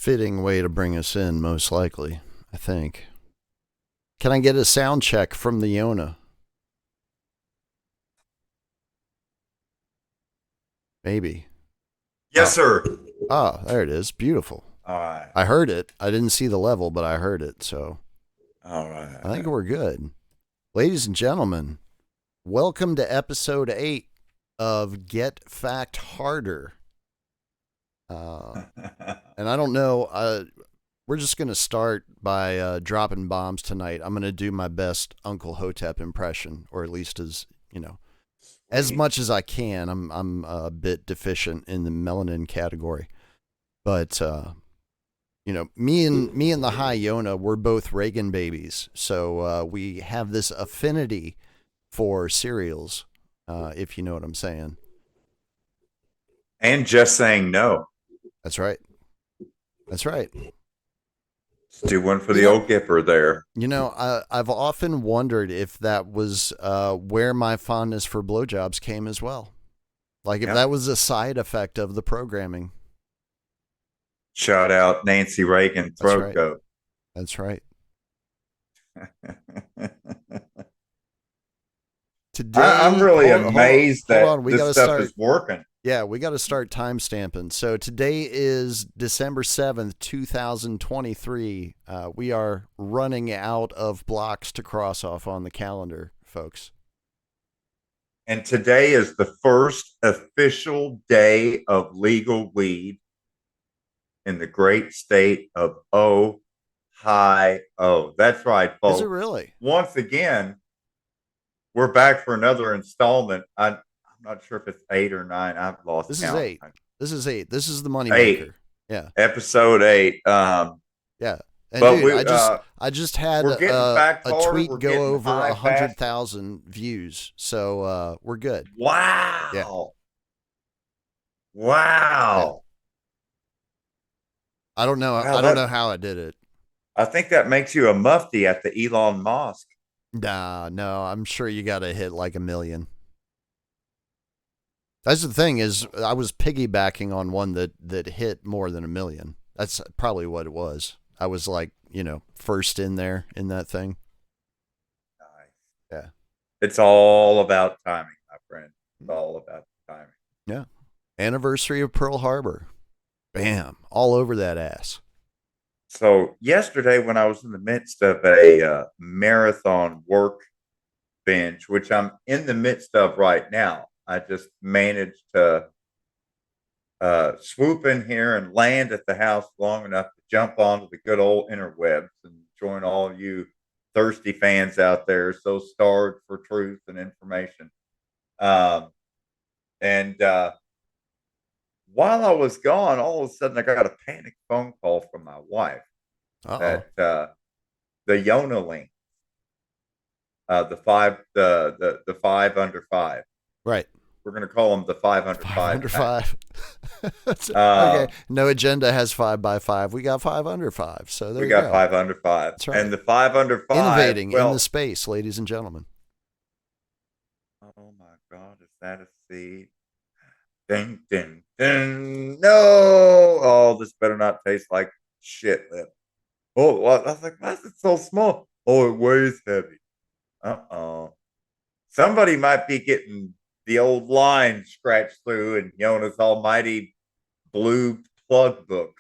fitting way to bring us in, most likely, I think. Can I get a sound check from the Yona? Maybe. Yes, Oh. sir. Oh, there it is. Beautiful. All right. I heard it. I didn't see the level, but I heard it, so All I think right. we're good. Ladies and gentlemen, welcome to episode 8 of Get Fact Harder. And I don't know, we're just going to start by dropping bombs tonight. I'm going to do my best Uncle Hotep impression, or at least as Sweet. much as I can. I'm a bit deficient in the melanin category. But me and the High Yona, we're both Reagan babies, so we have this affinity for cereals, if you know what I'm saying. And just saying no. That's right. That's right. Let's do one for You the know, old Gipper there. I've often wondered if that was where my fondness for blowjobs came as well. Like if Yep. that was a side effect of the programming. Shout out Nancy Reagan That's throat right. goat. That's right. I'm Today, really hold amazed hold that on. We got this to stuff start. is working. Yeah, we got to start time stamping. So today is December 7th, 2023. We are running out of blocks to cross off on the calendar, folks. And today is the first official day of legal weed in the great state of Ohio. That's right, Is it folks. really? Once again, we're back for another installment. I'm not sure if it's 8 or 9. I've lost This is count. 8. This is 8. This is the Eight, moneymaker. Yeah. episode 8. Yeah. And But dude, we I just had we're getting fact a harder. tweet We're go getting over high faster. 100,000 views. So we're good. Yeah. Wow, Yeah. wow, I don't know. wow. I don't know how I did it. I think that makes you a mufti at the Elon Musk. Nah, no, I'm sure you got to hit like a million. That's the thing is I was piggybacking on one that hit more than a million. That's probably what it was. I was like, first in there in that thing. Nice. Yeah. It's all about timing, my friend. It's all about timing. Yeah. Anniversary of Pearl Harbor. Bam. All over that ass. So yesterday, when I was in the midst of a marathon work binge, which I'm in the midst of right now, I just managed to swoop in here and land at the house long enough to jump onto the good old interwebs and join all of you thirsty fans out there, so starved for truth and information. Um, and while I was gone, all of a sudden I got a panic phone call from my wife Uh-oh. that the Yona link, the 5 under 5. Right. We're going to call them the 5 under 5 pack. 505. Okay. Uh, No agenda has 5 by 5. We got 5 under 5. So there we you got go. 5 under 5, That's right. and the 5 under 5. Innovating in the Well, space, ladies and gentlemen. oh my God, is that a seed? Ding, ding, ding. No. Oh, this better not taste like shit lip. Oh, what? I was like, why is it so small? Oh, it weighs heavy. Uh-oh. Somebody might be getting the old line scratched through in Yona's almighty blue plug book.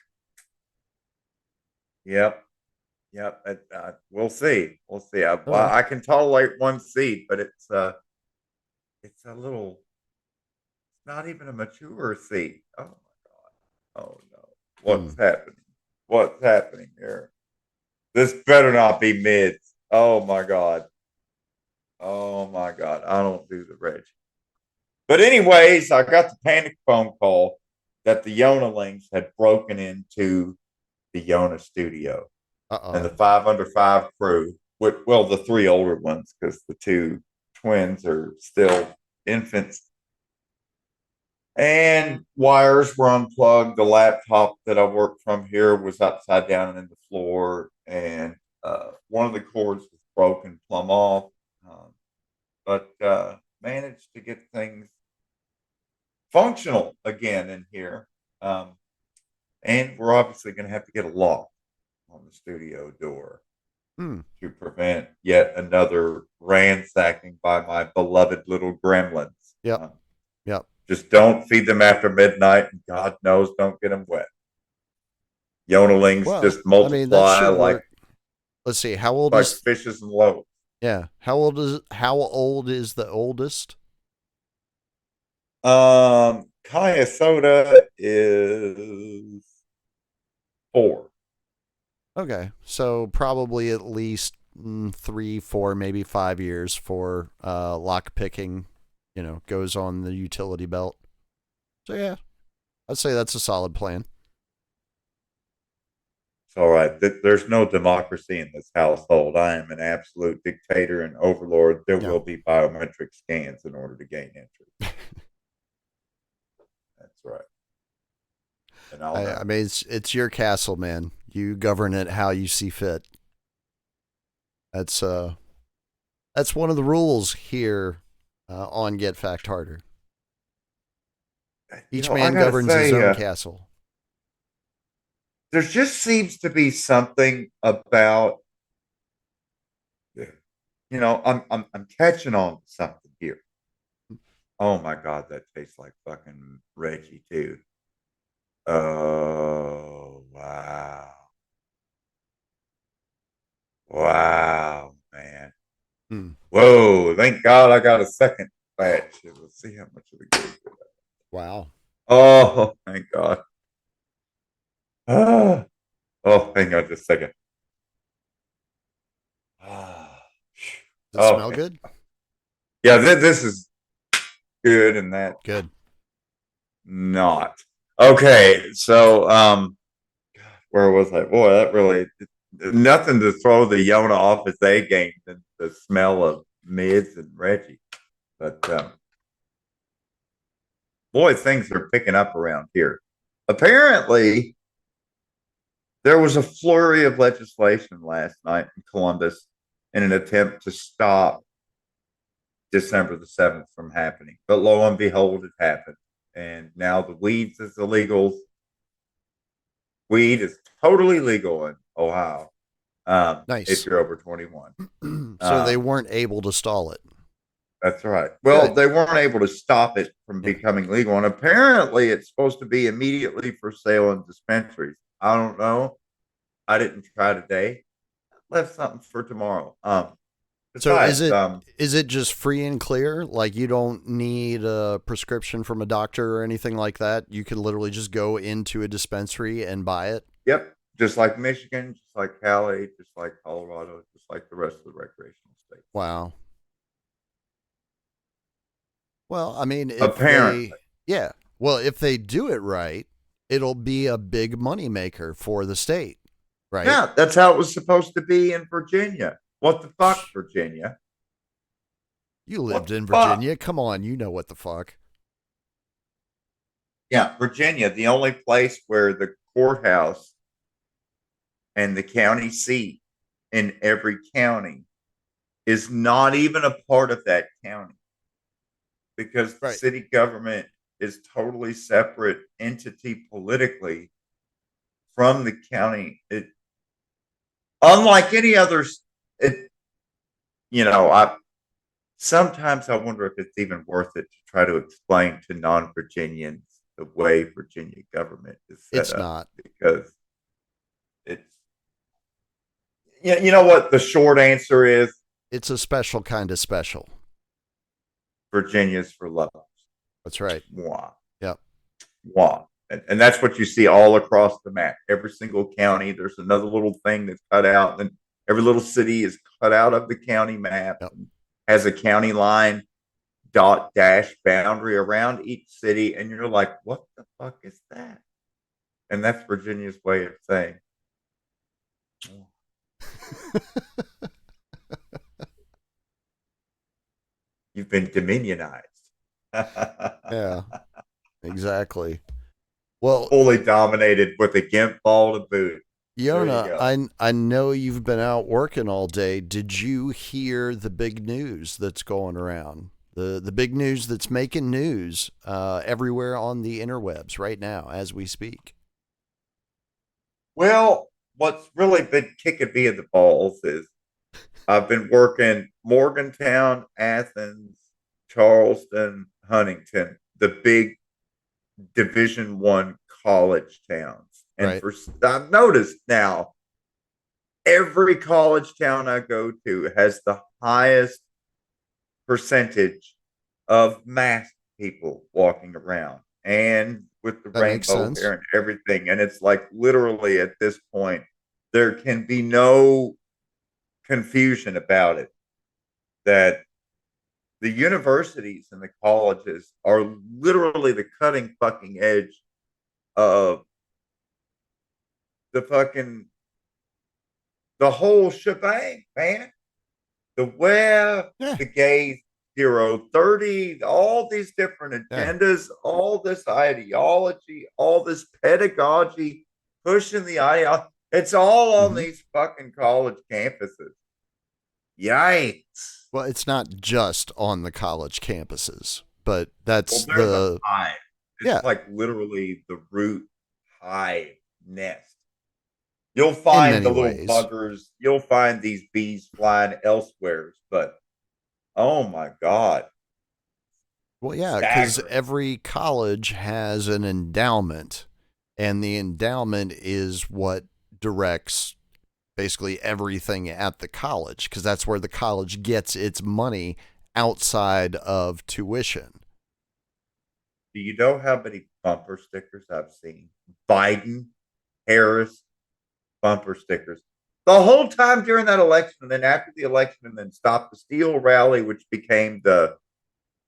Yep. Yep. We'll see. We'll see. All right. I can tolerate one seed, but it's a little, it's not even a mature seed. Oh my God. Oh no. Hmm. What's happening? What's happening here? This better not be mids. Oh my God. Oh my God. I don't do the reg. But anyways, I got the panic phone call that the Yonalings had broken into the Yona studio, and Uh-oh. the 5 under 5 crew, well, the 3 older ones, because the 2 twins are still infants, and wires were unplugged. The laptop that I worked from here was upside down in the floor, and one of the cords was broken plumb off. But managed to get things functional again in here. And we're obviously going to have to get a lock on the studio door Hmm. to prevent yet another ransacking by my beloved little gremlins. Yep. Yep. Just don't feed them after midnight, and God knows don't get them wet. Yonalings Well, just I mean, that multiply should work. Let's see. like fishes in loaves. Yeah. How old is the oldest? Kaya Soda is 4. Okay. So probably at least 3, 4, maybe 5 years for lock picking, goes on the utility belt. So yeah, I'd say that's a solid plan. It's all right. There's no democracy in this household. I am an absolute dictator and overlord. There Yeah. will be biometric scans in order to gain entry. That's right. And I'll know. I mean, it's your castle, man. You govern it how you see fit. That's one of the rules here on Get Fact Harder. Each I man gotta governs his say, own castle. there just seems to be something about, I'm catching on to something here. Oh my God, that tastes like fucking Reggie too. Oh wow. Wow, man. Hmm. Whoa, thank God I got a second batch. Let's see how much of it goes. Wow. Oh, thank God. Ah. Oh, hang on just a second. Ah. Does it smell Okay. good? Yeah, this is good and that Good. not. Okay, so where was I? Boy, that really nothing to throw the Yona off his A game than the smell of Mids and Reggie. But boy, things are picking up around here. Apparently, there was a flurry of legislation last night in Columbus in an attempt to stop December the 7th from happening. But lo and behold, it happened. And now the weeds is illegal. Weed is totally legal in Ohio if Nice. you're over 21. So they weren't able to stall it. That's right. Well, Good. they weren't able to stop it from Yeah. becoming legal. And apparently, it's supposed to be immediately for sale in dispensaries. I don't know. I didn't try today. Left something for tomorrow. So is Besides, it is it just free and clear? Like you don't need a prescription from a doctor or anything like that? You can literally just go into a dispensary and buy it? yep, just like Michigan, just like Cali, just like Colorado, just like the rest of the recreational states. Wow. Well, I mean, Apparently, if they do it right, it'll be a big money maker for the state, right? yeah, that's how it was supposed to be in Virginia. What the fuck, Virginia? You What lived the in fuck? Virginia. Come on, you know what the fuck. Yeah, Virginia, the only place where the courthouse and the county seat in every county is not even a part of that county because the Right. city government is totally separate entity politically from the county. It unlike any others. It I sometimes I wonder if it's even worth it to try to explain to non-Virginians the way Virginia government is set It's up not. because it's you know what the short answer is. It's a special kind of special. Virginia's for lovers. That's right. Mwah. Yep. Mwah. And that's what you see all across the map. Every single county, there's another little thing that's cut out, and every little city is cut out of the county map Yep. and has a county line dot dash boundary around each city, and you're like, what the fuck is that? And that's Virginia's way of saying, you've been dominionized. Yeah, exactly. Well, Fully dominated with a gimp ball to boot. There you Yona, go. I know you've been out working all day. Did you hear the big news that's going around? The big news that's making news everywhere on the interwebs right now as we speak. Well, what's really been kicking me in the balls is I've been working Morgantown, Athens, Charleston, Huntington, the big Division 1 college towns. And Right. for I've noticed now every college town I go to has the highest percentage of masked people walking around and with the That makes rainbow sense. hair and everything. And it's like literally at this point, there can be no confusion about it that the universities and the colleges are literally the cutting fucking edge of the fucking the whole shebang, man. The web, Yeah. the gays, 030, all these different Yeah. agendas, all this ideology, all this pedagogy, pushing the ideology. It's all on Mm-hmm. these fucking college campuses. Yikes. Well, it's not just on the college campuses, but Well, that's they're the the, hive. It's yeah, like literally the root hive nest. You'll in find many the little ways. buggers, you'll find these bees flying elsewhere, but oh my God, Well, yeah, because staggering. every college has an endowment, and the endowment is what directs basically everything at the college, because that's where the college gets its money outside of tuition. Do you know how many bumper stickers I've seen? Biden, Harris, bumper stickers. The whole time during that election, and then after the election, and then Stop the Steal rally, which became the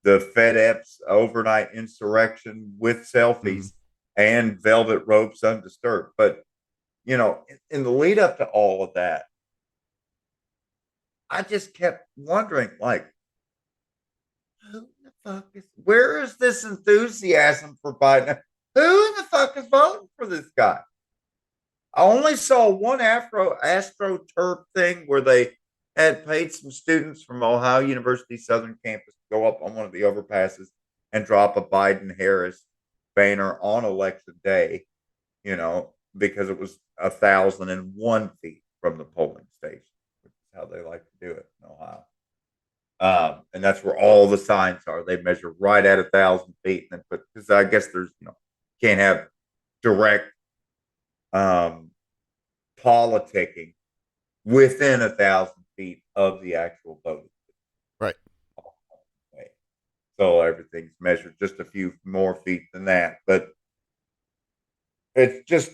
FedEx overnight insurrection with Mm-hmm. selfies and velvet ropes undisturbed. But in the lead up to all of that, I just kept wondering, like, who the fuck is where is this enthusiasm for Biden? Who the fuck is voting for this guy? I only saw one AstroTurf thing where they had paid some students from Ohio University Southern Campus to go up on one of the overpasses and drop a Biden Harris banner on election day, because it was 1,001 feet from the polling station, which is how they like to do it in Ohio. And that's where all the signs are. They measure right at 1,000 feet, and then put because I guess there's can't have direct um, politicking within 1,000 feet of the actual voting. Right. So everything's measured just a few more feet than that, but it's just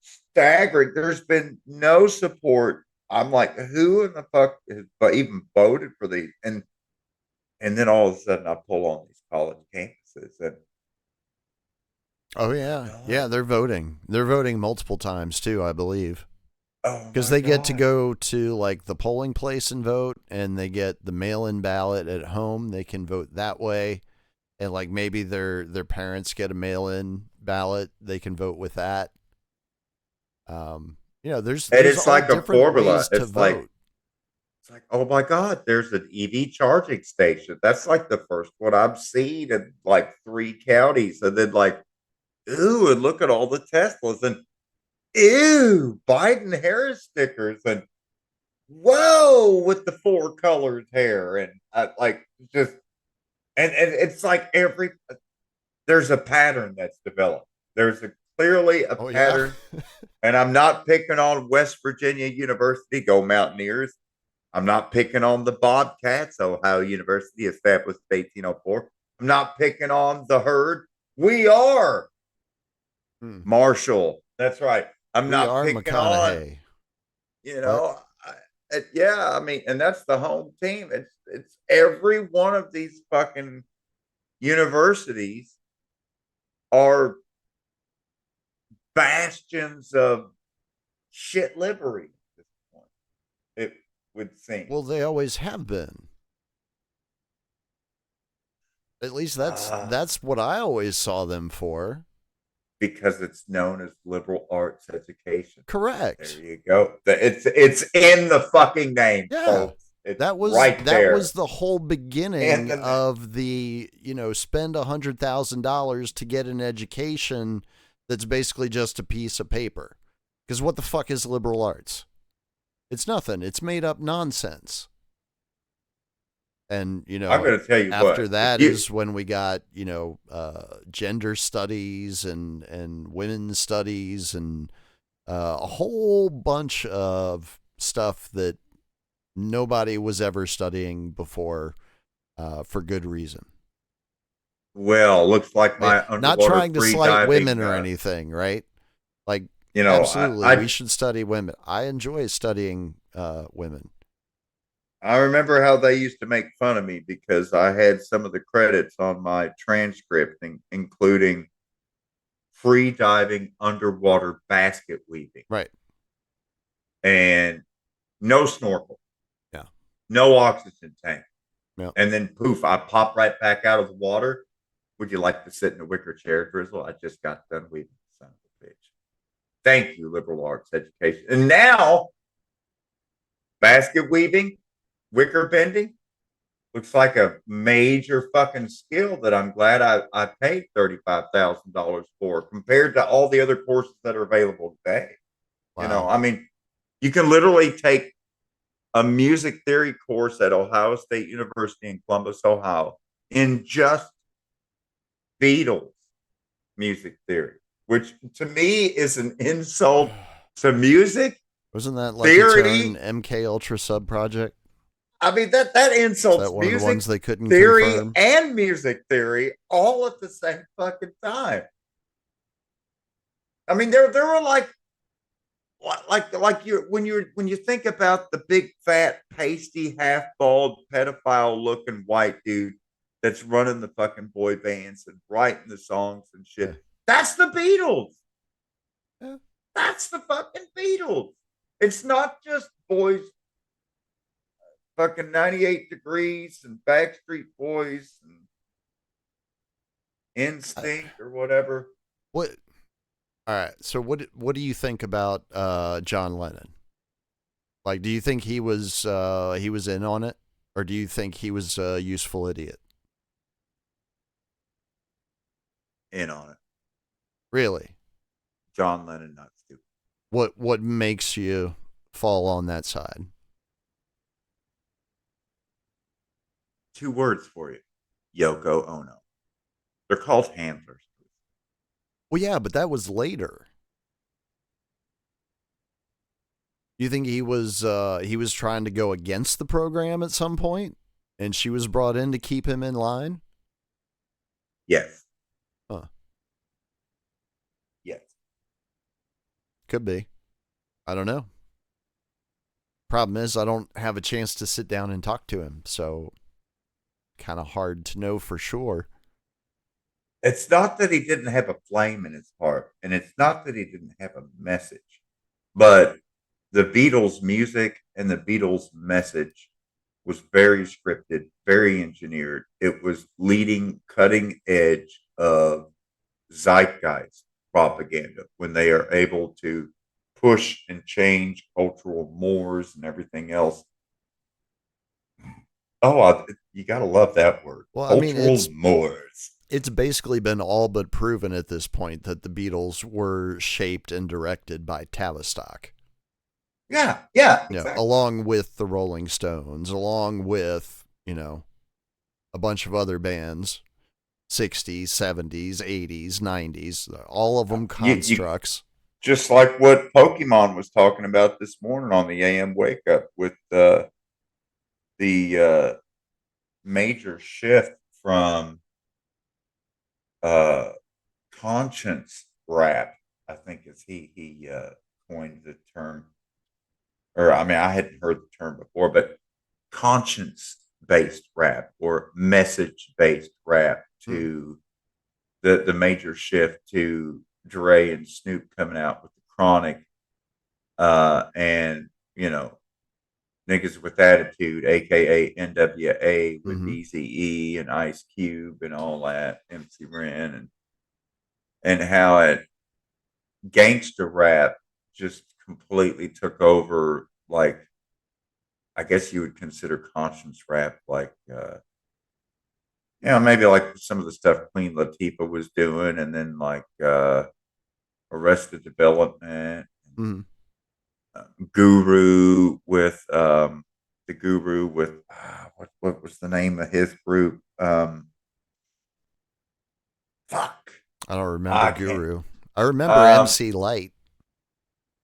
staggering. There's been no support. I'm like, who in the fuck has even voted for these? And then all of a sudden, I pull on these college campuses, and Oh, my yeah. God, Yeah, they're voting. They're voting multiple times, too, I believe. oh Because my they get to God. go to like the polling place and vote, and they get the mail-in ballot at home. They can vote that way, and like maybe their parents get a mail-in ballot. They can vote with that. There's And there's it's all like a different formula. ways to vote. It's like, oh my God, there's an EV charging station. That's like the first one I've seen in like 3 counties. And then like, ooh, and look at all the Teslas and ew, Biden Harris stickers and whoa with the 4 colored hair. And like just and it's like there's a pattern that's developed. There's clearly a Oh yeah, pattern, and I'm not picking on West Virginia University, go Mountaineers. I'm not picking on the Bobcats, Ohio University, established in 1804. I'm not picking on the herd. We are Hmm. Marshall. That's right. I'm We not are picking on, McConaughey. you What? know, yeah, I mean, and that's the home team. It's every one of these fucking universities are bastions of shit livery at this point. It would seem. Well, they always have been. At least that's Uh, that's what I always saw them for. because it's known as liberal arts education. There Correct. you go. It's in the fucking name, Yeah. folks. It's That was right that there was the whole in beginning the name. of the, spend $100,000 to get an education that's basically just a piece of paper. Because what the fuck is liberal arts? It's nothing. It's made up nonsense. And, I'm going to tell you after what. If that you is when we got, gender studies and women's studies and a whole bunch of stuff that nobody was ever studying before for good reason. well, looks like my Not underwater trying to free slight diving. women or anything, right? Like, You know, absolutely, we should study women. I enjoy studying women. I remember how they used to make fun of me because I had some of the credits on my transcript, including free diving, underwater basket weaving, Right. and no snorkel, Yeah. no oxygen tank. Yeah. And then poof, I pop right back out of the water. Would you like to sit in a wicker chair, Drizzle? I just got done weaving, son of a bitch. Thank you, liberal arts education. And now, basket weaving, wicker bending, looks like a major fucking skill that I'm glad I paid $35,000 for compared to all the other courses that are available today. Wow. I mean, you can literally take a music theory course at Ohio State University in Columbus, Ohio, in just Beatles music theory, which to me is an insult to music Wasn't that like its own theory. MK Ultra sub project? I mean that Is that insults one of the music ones they couldn't theory confirm? and music theory all at the same fucking time. I mean, there were like you when you think about the big fat pasty half bald pedophile looking white dude that's running the fucking boy bands and writing the songs and shit. Yeah. That's the Beatles. Yeah. That's the fucking Beatles. It's not just boys fucking 98 Degrees and Backstreet Boys and Instinct or whatever. What? All right. So what do you think about John Lennon? Like, do you think he was in on it, or do you think he was a useful idiot? In on it. Really? John Lennon, not stupid. What makes you fall on that side? 2 words for you. Yoko Ono. They're called handlers. Well, yeah, but that was later. You think he was trying to go against the program at some point, and she was brought in to keep him in line? Yes. Huh. Yes. Could be. I don't know. Problem is, I don't have a chance to sit down and talk to him, so kind of hard to know for sure. It's not that he didn't have a flame in his heart, and it's not that he didn't have a message, but the Beatles' music and the Beatles' message was very scripted, very engineered. It was leading cutting edge of zeitgeist propaganda when they are able to push and change cultural mores and everything else. Oh, you got to love that word. Well, I mean, Cultural mores. it's basically been all but proven at this point that the Beatles were shaped and directed by Tavistock. Yeah, exactly. Along with the Rolling Stones, along with, a bunch of other bands, 60s, 70s, 80s, 90s, all of them constructs. Just like what Pokemon was talking about this morning on the AM Wake Up with the major shift from conscience rap. I think is he coined the term, or I mean I hadn't heard the term before, but conscience based rap or message based rap to the major shift to Dre and Snoop coming out with the Chronic, and niggas with attitude, aka NWA with Eazy-E and Ice Cube and all that, MC Ren, and how it gangster rap just completely took over. Like, I guess you would consider conscience rap like maybe like some of the stuff Queen Latifah was doing, and then like Arrested Development, Mm. Guru with the Guru with what was the name of his group? Fuck, I don't remember I can't. Guru. I remember Um, MC Light.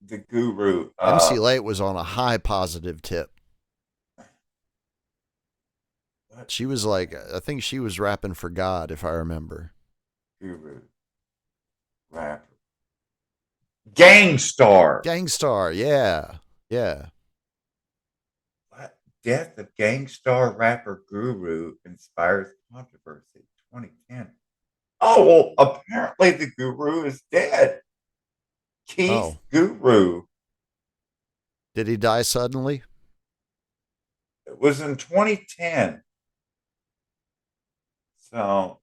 the Guru. MC Light was on a high positive tip. What She was like, I think she was rapping for God, if I remember. Guru rapper? Gangstar. Gangstar, yeah. Yeah. What? Death of Gangstar rapper Guru inspires controversy. 2010. Oh well, apparently the Guru is dead. Keith Oh, Guru. did he die suddenly? It was in 2010. So,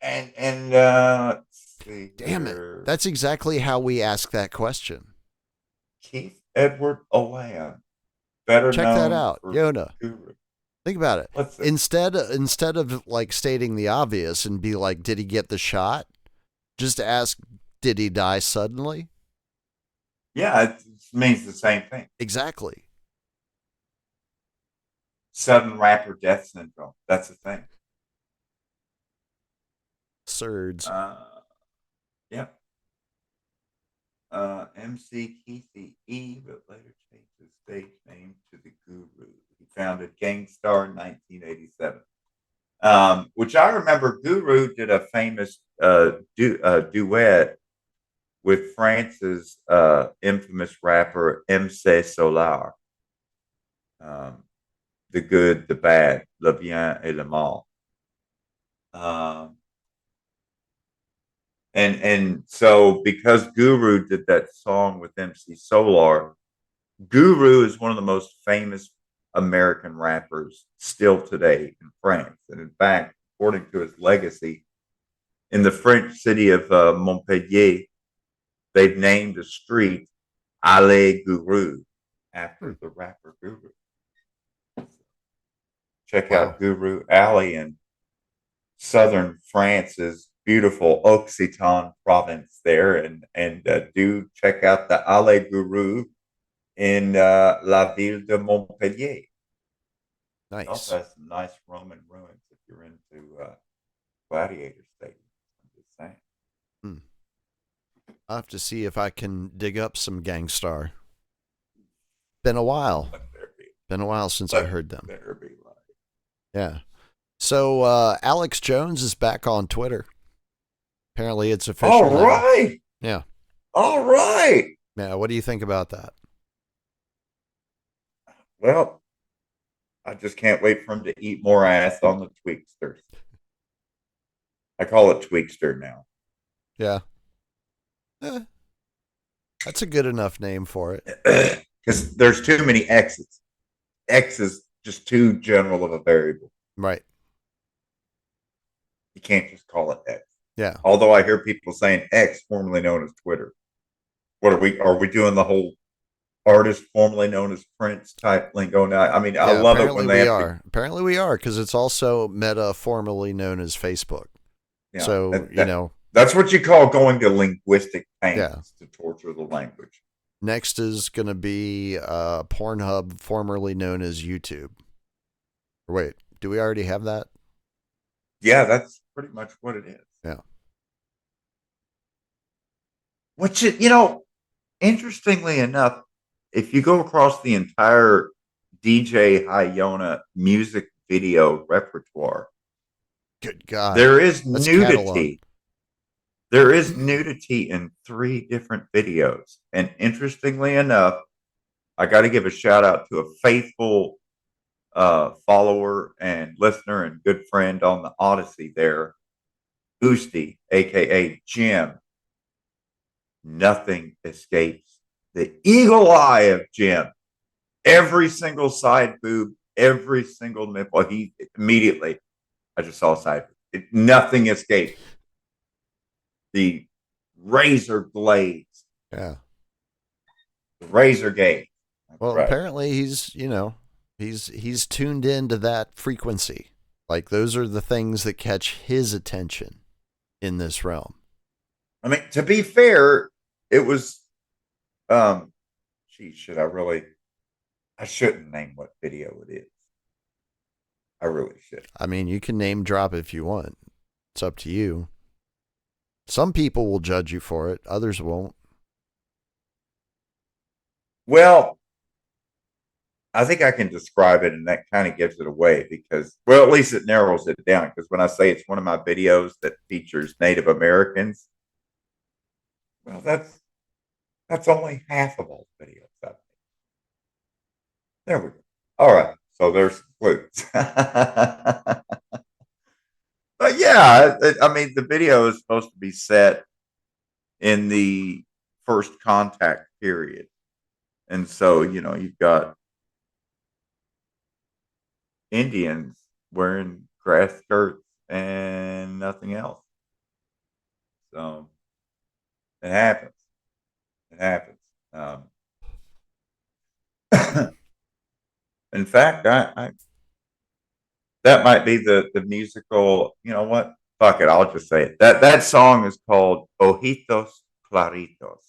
let's see Damn it. here. That's exactly how we ask that question. Keith Edward Olam, better Check that known out. for Yona. Guru. Think about it. Let's see. Instead of like stating the obvious and be like, did he get the shot? Just ask, did he die suddenly? Yeah, it means the same thing. Exactly. Sudden rapper death syndrome. That's the thing. Surds. Yep. MC Keithy E, but later changed his stage name to the Guru. He founded Gangstar in 1987. Which I remember Guru did a famous duet with France's infamous rapper MC Solar. The good, the bad, le bien et le mal. And so because Guru did that song with MC Solar, Guru is one of the most famous American rappers still today in France. And in fact, according to his legacy, in the French city of Montpellier, they've named a street Allée Guru after the rapper Guru. Check out Guru Alley in southern France's beautiful Occitan province there, and do check out the Allée Guru in La Ville de Montpellier. Nice. It also has some nice Roman ruins if you're into gladiator stadiums. I'm just saying. I'll have to see if I can dig up some Gangstar. Been a while. Been a while since I heard them. Yeah. So Alex Jones is back on Twitter. Apparently it's official. All right. Now. Yeah. All right. Yeah. What do you think about that? Well, I just can't wait for him to eat more ass on the Tweaksters. I call it Tweakster now. Yeah. That's a good enough name for it. Because there's too many X's. X is just too general of a variable. Right. You can't just call it X. Yeah. Although I hear people saying X, formerly known as Twitter. What are we? Are we doing the whole artist formerly known as Prince type lingo now? I mean, I love it when they are. Apparently we are, because it's also Meta, formerly known as Facebook. Yeah, so that's what you call going to linguistic pains to torture the language. Next is going to be Pornhub, formerly known as YouTube. Wait, do we already have that? Yeah, that's pretty much what it is. Yeah. Which, interestingly enough, if you go across the entire DJ High Yona music video repertoire, good God, there is nudity. There is nudity in 3 different videos. And interestingly enough, I got to give a shout out to a faithful follower and listener and good friend on the Odyssey there, Oosty, aka Jim. Nothing escapes the eagle eye of Jim. Every single side boob, every single nipple. He immediately, I just saw a side boob. Nothing escaped. The razor blades. Yeah. The razor gaze. Well, apparently he's tuned into that frequency. Like those are the things that catch his attention in this realm. I mean, to be fair, it was Gee, should I really? I shouldn't name what video it is. I really should. I mean, you can name drop if you want. It's up to you. Some people will judge you for it, others won't. Well, I think I can describe it, and that kind of gives it away because, well, at least it narrows it down. Because when I say it's one of my videos that features Native Americans, well, that's only half of all the videos I've made. There we go. All right, so there's clues. But yeah, I mean, the video is supposed to be set in the first contact period, and so you've got Indians wearing grass skirts and nothing else. So it happens. It happens. In fact, I that might be the musical. You know what? Fuck it. I'll just say it. That song is called Ojitos Claritos,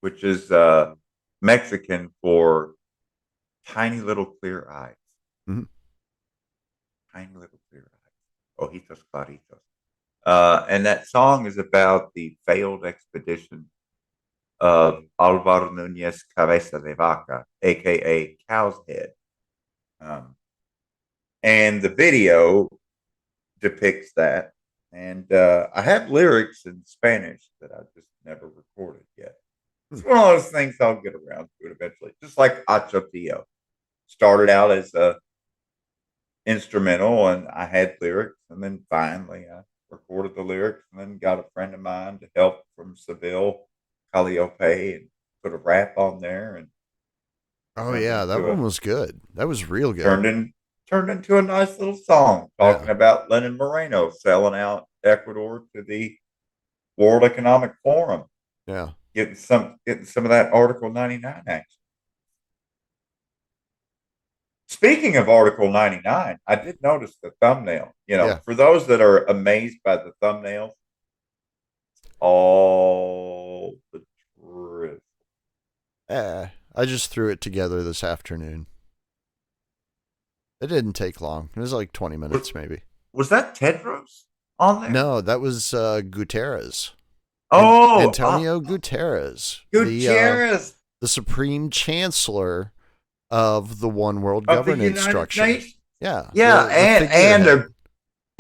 which is Mexican for tiny little clear eyes. Mm-hmm. Tiny little clear eyes. Ojitos Claritos. And that song is about the failed expedition of Alvaro Nunez Cabeza de Vaca, aka Cow's Head. And the video depicts that. And I have lyrics in Spanish that I just never recorded yet. It's one of those things I'll get around to it eventually. Just like Acho Tio. Started out as a instrumental and I had lyrics, and then finally I recorded the lyrics and then got a friend of mine to help from Seville, Calliope, and put a rap on there. And oh yeah, that one was good. That was real good. Turned into a nice little song talking about Lenin Moreno selling out Ecuador to the World Economic Forum. Yeah. Getting some of that Article 99 action. Speaking of Article 99, I did notice the thumbnail. For those that are amazed by the thumbnails, all the drizzle. I just threw it together this afternoon. It didn't take long. It was like 20 minutes, maybe. Was that Tedros on there? No, that was Guterres. Oh, Antonio Guterres. Guterres, the Supreme Chancellor of the One World Governance Structure. Nations? Yeah,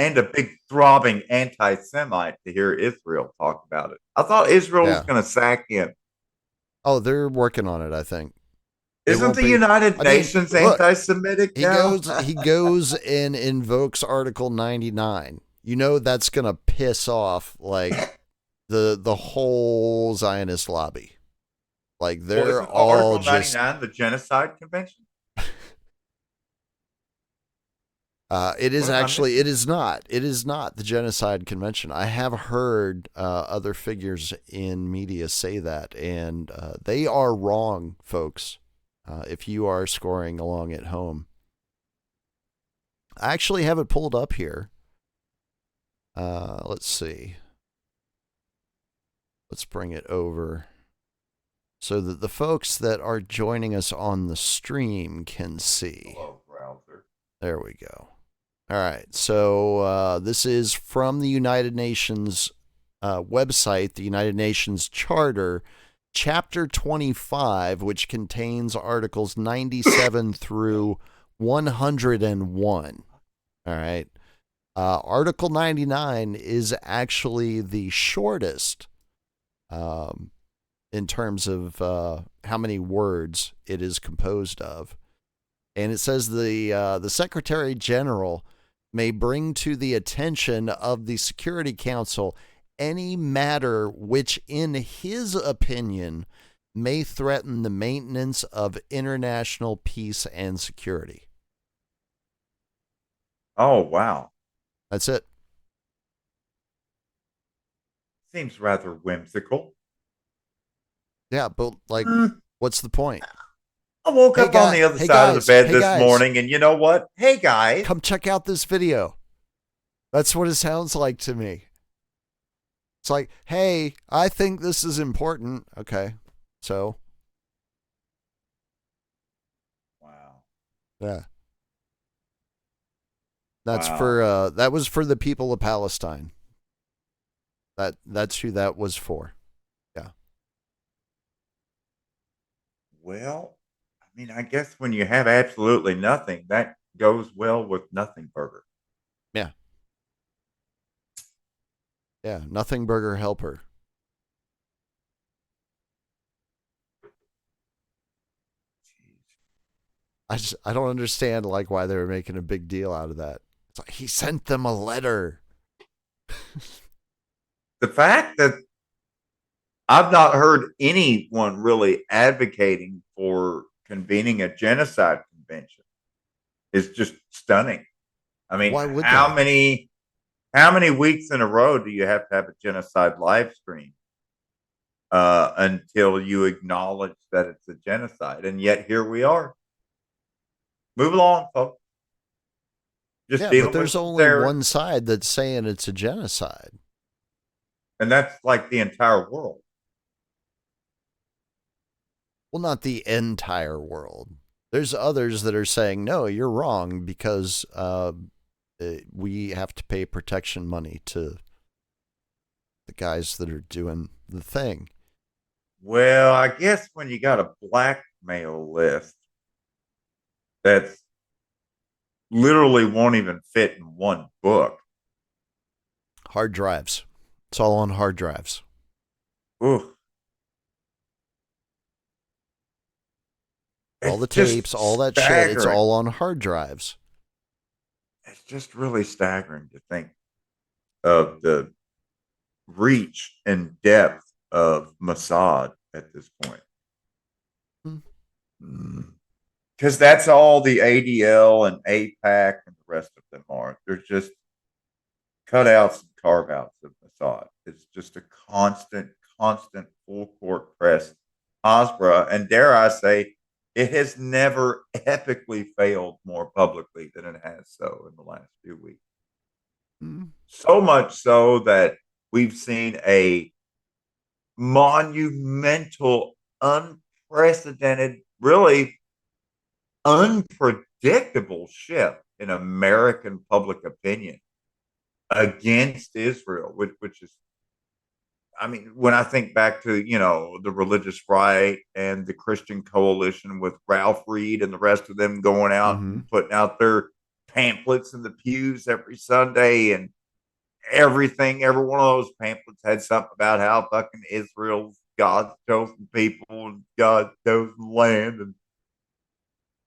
and a big throbbing anti-Semite to hear Israel talk about it. I thought Israel was going to sack him. Oh, they're working on it, I think. Isn't the United Nations anti-Semitic now? He goes and invokes Article 99. That's going to piss off like the whole Zionist lobby. Like they're all Article 99, the Genocide Convention. It is actually. It is not. It is not the Genocide Convention. I have heard other figures in media say that, and they are wrong, folks. If you are scoring along at home, I actually have it pulled up here. Let's see. Let's bring it over so that the folks that are joining us on the stream can see. Hello, rouser. There we go. All right. So this is from the United Nations website, the United Nations Charter, Chapter 25, which contains Articles 97 through 101. All right. Article 99 is actually the shortest in terms of how many words it is composed of. And it says the Secretary General may bring to the attention of the Security Council any matter which, in his opinion, may threaten the maintenance of international peace and security. Oh, wow. That's it. Seems rather whimsical. Yeah, but what's the point? I woke up on the other side of the bed this morning, and you know what? Hey, guys. Come check out this video. That's what it sounds like to me. It's like, hey, I think this is important. Okay. So, Wow. yeah. Wow. That was for the people of Palestine. That's who that was for. Yeah. Well, I mean, I guess when you have absolutely nothing, that goes well with nothing burger. Yeah. Yeah. Nothing burger helper. Jeez. I don't understand like why they were making a big deal out of that. It's like he sent them a letter. The fact that I've not heard anyone really advocating for convening a genocide convention is just stunning. I mean, Why would they? how many weeks in a row do you have to have a genocide live stream until you acknowledge that it's a genocide? And yet here we are. Move along, folks. Just Yeah, but dealing with there's some only terrorists, one side that's saying it's a genocide. and that's like the entire world. Well, not the entire world. There's others that are saying, no, you're wrong because we have to pay protection money to the guys that are doing the thing. Well, I guess when you got a blackmail list that's literally won't even fit in one book. Hard drives. It's all on hard drives. Ooh, All the it's just tapes, all that shit, it's staggering. all on hard drives. It's just really staggering to think of the reach and depth of Mossad at this point. Because that's all the ADL and APAC and the rest of them are. They're just cutouts and carve outs of Mossad. It's just a constant full court press. Hasbra, and dare I say, it has never epically failed more publicly than it has so in the last few weeks. Mm. So much so that we've seen a monumental, unprecedented, really unpredictable shift in American public opinion against Israel, which is, I mean, when I think back to, the religious right and the Christian coalition with Ralph Reed and the rest of them going out Mm-hmm. and putting out their pamphlets in the pews every Sunday and everything, every one of those pamphlets had something about how fucking Israel's God's chosen people and God's chosen land and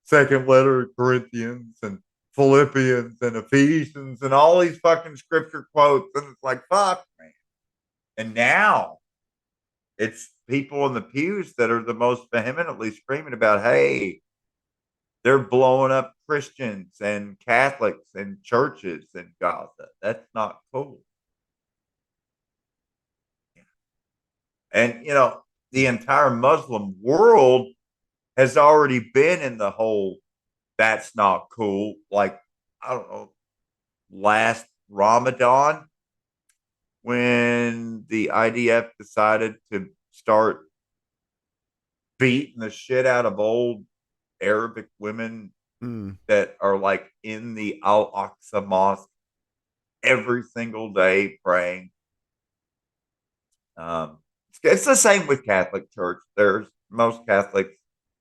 second letter of Corinthians and Philippians and Ephesians and all these fucking scripture quotes. And it's like, fuck, man. And now it's people in the pews that are the most vehemently screaming about, hey, they're blowing up Christians and Catholics and churches in Gaza. That's not cool. And, the entire Muslim world has already been in the whole that's not cool. Like, I don't know, last Ramadan when the IDF decided to start beating the shit out of old Arabic women Mm. that are like in the Al Aqsa Mosque every single day praying. Um, it's the same with Catholic Church. There's most Catholics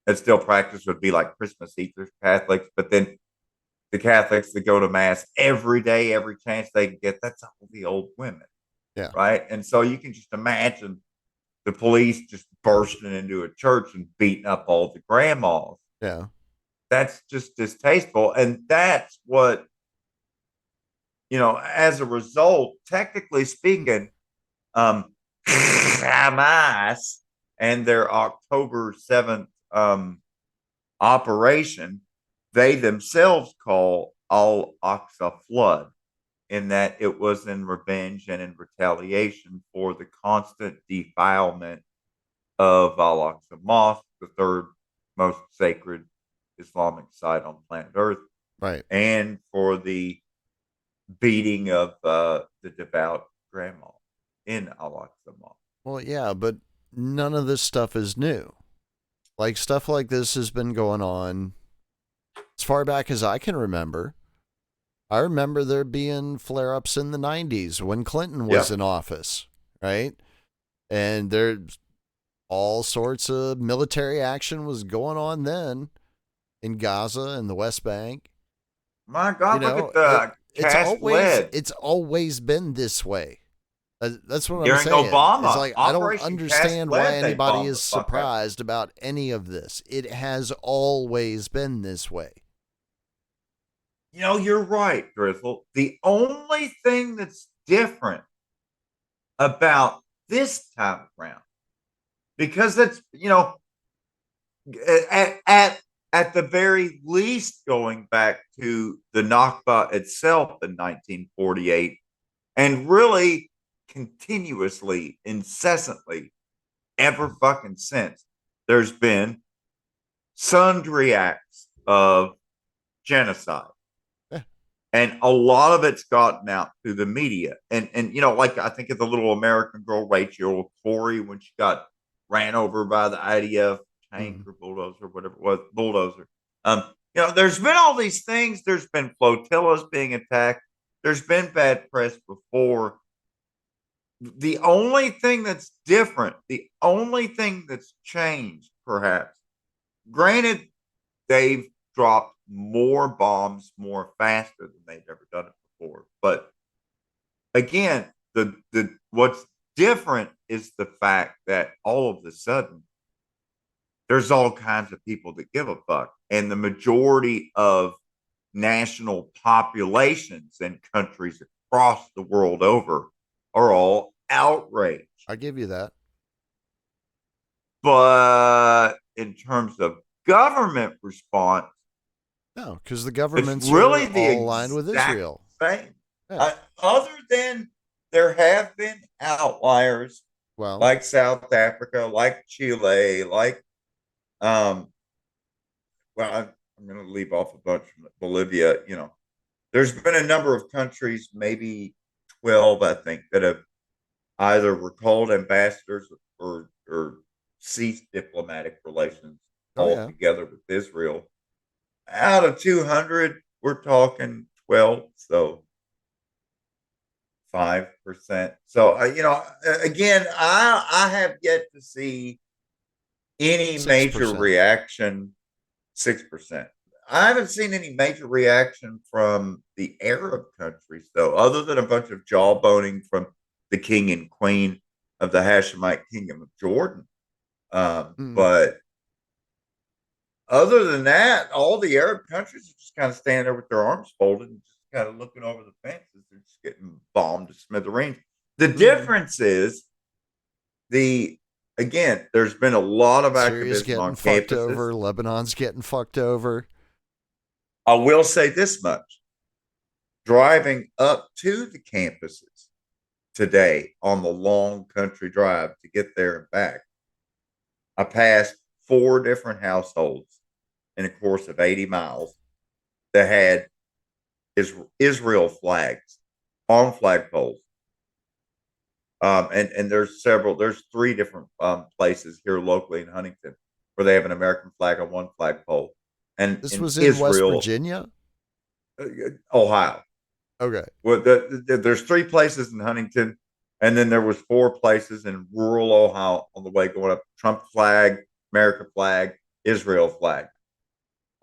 that still practice would be like Christmas Easter Catholics, but then the Catholics that go to mass every day, every chance they can get, that's all the old women, Yeah. right? And so you can just imagine the police just bursting into a church and beating up all the grandmas. Yeah. That's just distasteful. And that's what, as a result, technically speaking, Hamas and their October 7th operation, they themselves call Al Aqsa flood, in that it was in revenge and in retaliation for the constant defilement of Al Aqsa Mosque, the third most sacred Islamic site on planet Earth, Right. and for the beating of the devout grandma in Al Aqsa Mosque. Well, yeah, but none of this stuff is new. Like, stuff like this has been going on as far back as I can remember. I remember there being flare-ups in the 90s when Clinton was in office, right? And there's all sorts of military action was going on then in Gaza and the West Bank. My God, look at the cast lead. It's always been this way. That's what During I'm saying. Obama, It's like, I don't Operation understand Cast Lead, why they anybody bombed is the fuck out. surprised about any of this. It has always been this way. You know, you're right, Drizzle. The only thing that's different about this time around, because that's, you know, at the very least going back to the Nakba itself in 1948, and really continuously, incessantly, ever fucking since, there's been sundry acts of genocide. And a lot of it's gotten out through the media. And you know, like I think of the little American girl, Rachel Corey, when she got ran over by the IDF tank or bulldozer, whatever it was, bulldozer. You know, there's been all these things. There's been flotillas being attacked. There's been bad press before. The only thing that's different, the only thing that's changed, perhaps, granted, they've dropped more bombs more faster than they've ever done it before. But again, the what's different is the fact that all of a sudden there's all kinds of people that give a fuck. And the majority of national populations in countries across the world over are all outraged. I give you that. But in terms of government response, no, because the governments it's really are all aligned with Israel. Same. Yeah. Other than there have been outliers, like South Africa, like Chile, like I'm going to leave off a bunch from Bolivia. You know, there's been a number of countries, maybe 12, I think, that have either recalled ambassadors or ceased diplomatic relations altogether with Israel. Out of 200, we're talking 12, so 5%. So, you know, again, I have yet to see any 6%. Major reaction. 6%. I haven't seen any major reaction from the Arab countries, though, other than a bunch of jawboning from the king and queen of the Hashemite kingdom of Jordan. But other than that, all the Arab countries are just kind of standing there with their arms folded and just kind of looking over the fences. They're just getting bombed to smithereens. The difference is again, there's been a lot of Syria's activism on fucked campuses. Over. Lebanon's getting fucked over. I will say this much. Driving up to the campuses today on the long country drive to get there and back, I passed 4 different households in a course of 80 miles that had Israel flags on flagpoles. And there's 3 different places here locally in Huntington where they have an American flag on one flagpole. And this was in Israel, West Virginia? Ohio. Okay. Well, there's 3 places in Huntington, and then there was 4 places in rural Ohio on the way going up. Trump flag, America flag, Israel flag.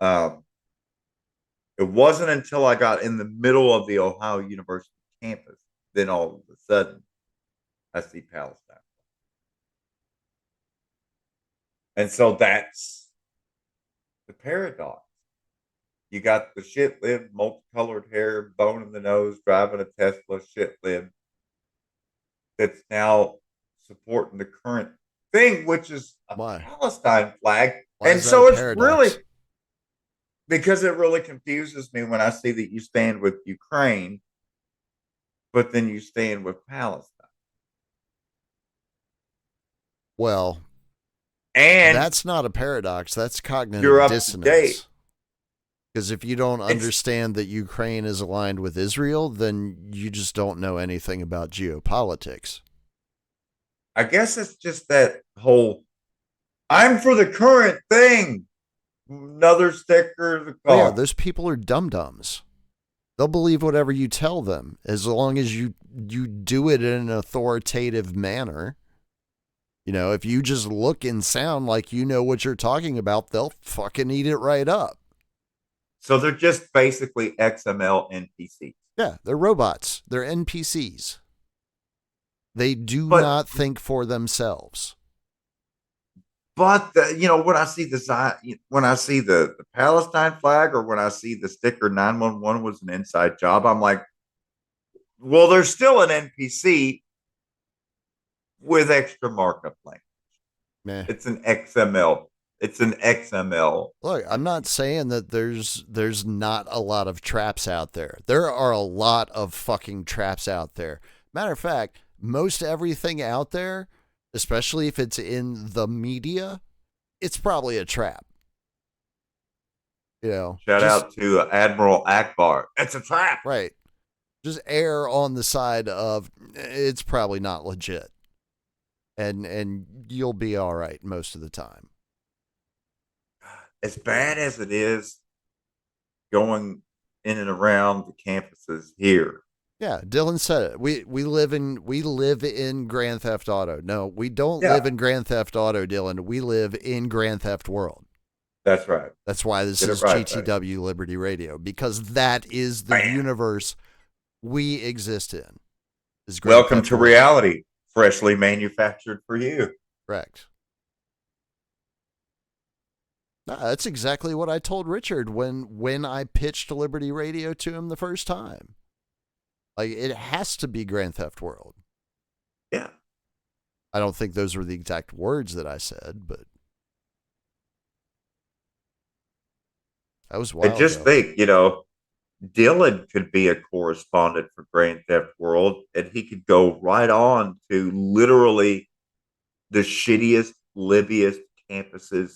It wasn't until I got in the middle of the Ohio University campus, then all of a sudden, I see Palestine. And so that's the paradox. You got the shit-lived, multicolored hair, bone in the nose, driving a Tesla shit-lived that's now supporting the current thing, which is a Palestine flag. And so it's really, because it really confuses me when I see that you stand with Ukraine, but then you stand with Palestine. Well, and that's not a paradox. That's cognitive dissonance. Because if you don't understand that Ukraine is aligned with Israel, then you just don't know anything about geopolitics. I guess it's just that whole I'm for the current thing. Another sticker, the Oh yeah, car. those people are dum-dums. They'll believe whatever you tell them as long as you do it in an authoritative manner. You know, if you just look and sound like you know what you're talking about, they'll fucking eat it right up. So they're just basically XML NPCs. Yeah, they're robots. They're NPCs. They do But not think for themselves. when I see the Palestine flag, or when I see the sticker 911 was an inside job, I'm like, well, there's still an NPC with extra markup language. Meh. It's an XML. It's an XML. Look, I'm not saying that there's not a lot of traps out there. There are a lot of fucking traps out there. Matter of fact, most everything out there, especially if it's in the media, it's probably a trap. You know, Shout just out to Admiral Akbar. It's a trap. right. Just err on the side of it's probably not legit. And you'll be all right most of the time. As bad as it is going in and around the campuses here. Yeah, Dylan said it. We live in Grand Theft Auto. No, we don't Yeah, live in Grand Theft Auto, Dylan. We live in Grand Theft World. that's right. That's why this Get it is right, buddy. GTW Liberty Radio, because that is the Bam. universe we exist in. Is Grand Welcome Theft to World. reality, freshly manufactured for you. Correct. No, that's exactly what I told Richard when I pitched Liberty Radio to him the first time. Like, it has to be Grand Theft World. Yeah. I don't think those were the exact words that I said, but that was a while And just ago. think, Dylan could be a correspondent for Grand Theft World, and he could go right on to literally the shittiest, libbiest campuses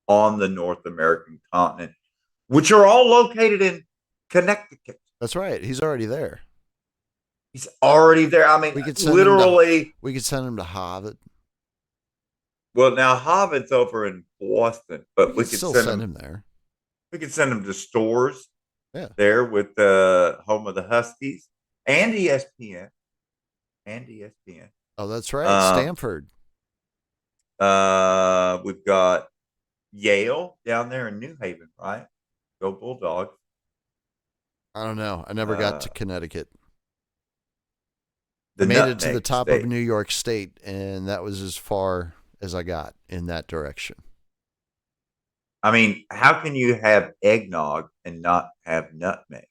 on the North American continent, which are all located in Connecticut. That's right. He's already there. He's already there. I mean, We could send literally. we could send him to Harvard. Well, now Harvard's over in Boston, but We could still send him there. We could send him to stores. Yeah. There with the home of the Huskies and ESPN. Oh, that's right. Stanford. We've got Yale down there in New Haven, right? Go Bulldogs. I don't know. I never got to Connecticut. I made it to the top of New York State, and that was as far as I got in that direction. I mean, how can you have eggnog and not have nutmeg,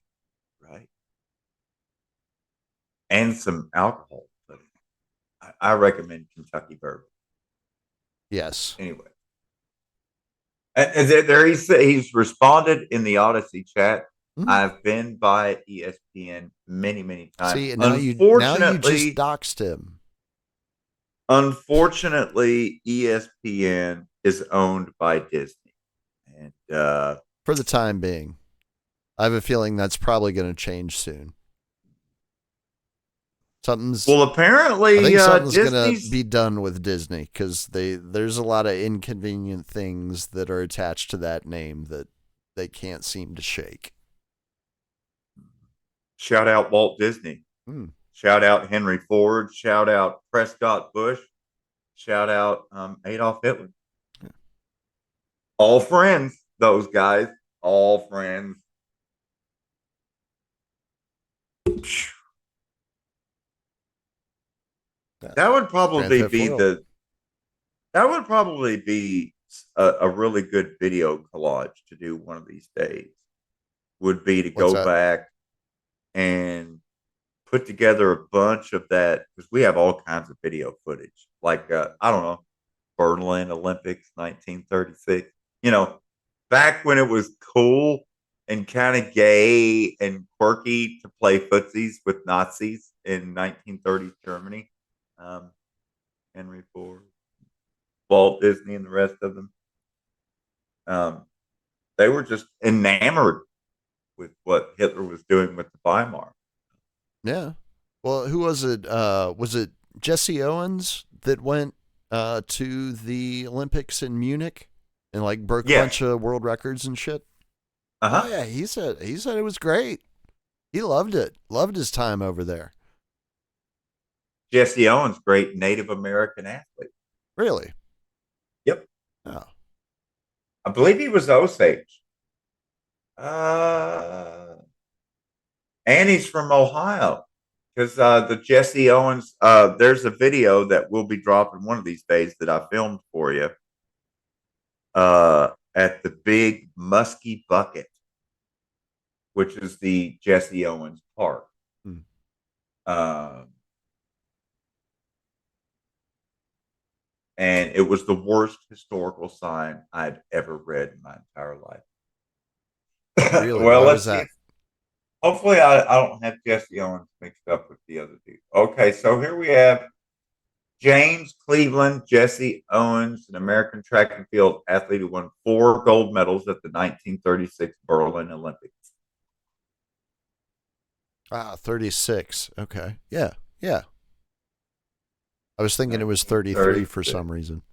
right? And some alcohol. But I recommend Kentucky bourbon. Yes. Anyway. And there he's responded in the Odyssey chat. Mm-hmm. I've been by ESPN many, many times. See, now you just doxed him. Unfortunately, ESPN is owned by Disney. And for the time being. I have a feeling that's probably going to change soon. Apparently, I think something's going to be done with Disney because there's a lot of inconvenient things that are attached to that name that they can't seem to shake. Shout out Walt Disney. Shout out Henry Ford. Shout out Prescott Bush. Shout out Adolf Hitler. Yeah. All friends, those guys. All friends. That would probably be a really good video collage to do one of these days. Would be to go back and put together a bunch of that, because we have all kinds of video footage. Like I don't know, Berlin Olympics 1936. Back when it was cool and kind of gay and quirky to play footsies with Nazis in 1930s Germany. Henry Ford, Walt Disney, and the rest of them. They were just enamored with what Hitler was doing with the Weimar. Yeah. Well, who was it? Was it Jesse Owens that went to the Olympics in Munich and like broke a bunch of world records and shit? Oh yeah, he said it was great. He loved it. Loved his time over there. Jesse Owens, great Native American athlete. Really? Yep. Oh. I believe he was Osage. And he's from Ohio. Because the Jesse Owens, there's a video that we'll be dropping one of these days that I filmed for you at the Big Muskie Bucket, which is the Jesse Owens Park. Hmm. And it was the worst historical sign I'd ever read in my entire life. Really? Well, Why let's was see. that? Hopefully, I don't have Jesse Owens mixed up with the other dude. Okay, so here we have James Cleveland, Jesse Owens, an American track and field athlete who won 4 gold medals at the 1936 Berlin Olympics. 36. Okay. Yeah. Yeah. I was thinking it was 33 for some reason.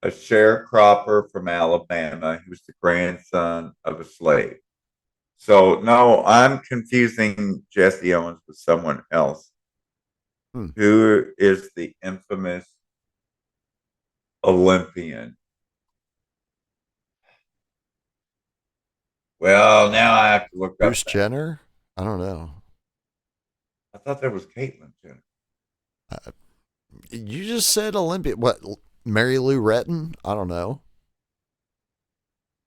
A sharecropper from Alabama. He was the grandson of a slave. So, no, I'm confusing Jesse Owens with someone else. Who is the infamous Olympian? Well, now I have to look Bruce up. Jenner? I don't know. I thought that was Caitlyn Jenner. You just said Olympian. What? Mary Lou Retton? I don't know.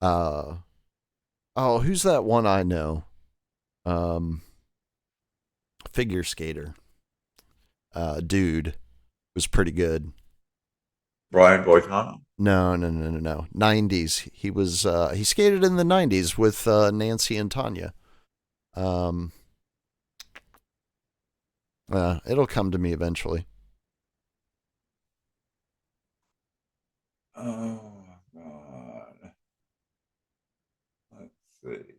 Oh, who's that one I know? Figure skater. Dude was pretty good. Brian Boitano? No. 90s. He was he skated in the 90s with Nancy and Tanya. It'll come to me eventually. Oh God. Let's see.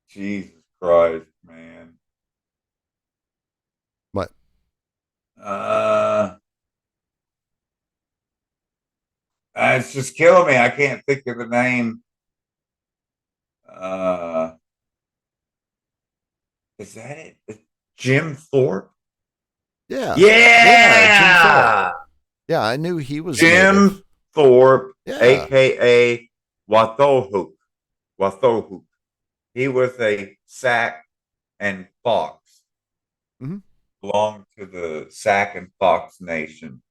Jesus Christ, man. What? It's just killing me. I can't think of the name. Is that it? Jim Thorpe? Yeah. Yeah. Jim Thorpe. Yeah, I knew he was Jim native. Thorpe, aka Wathohook. Wathohook. He was a Sac and Fox. Mm-hmm. Belonged to the Sac and Fox Nation.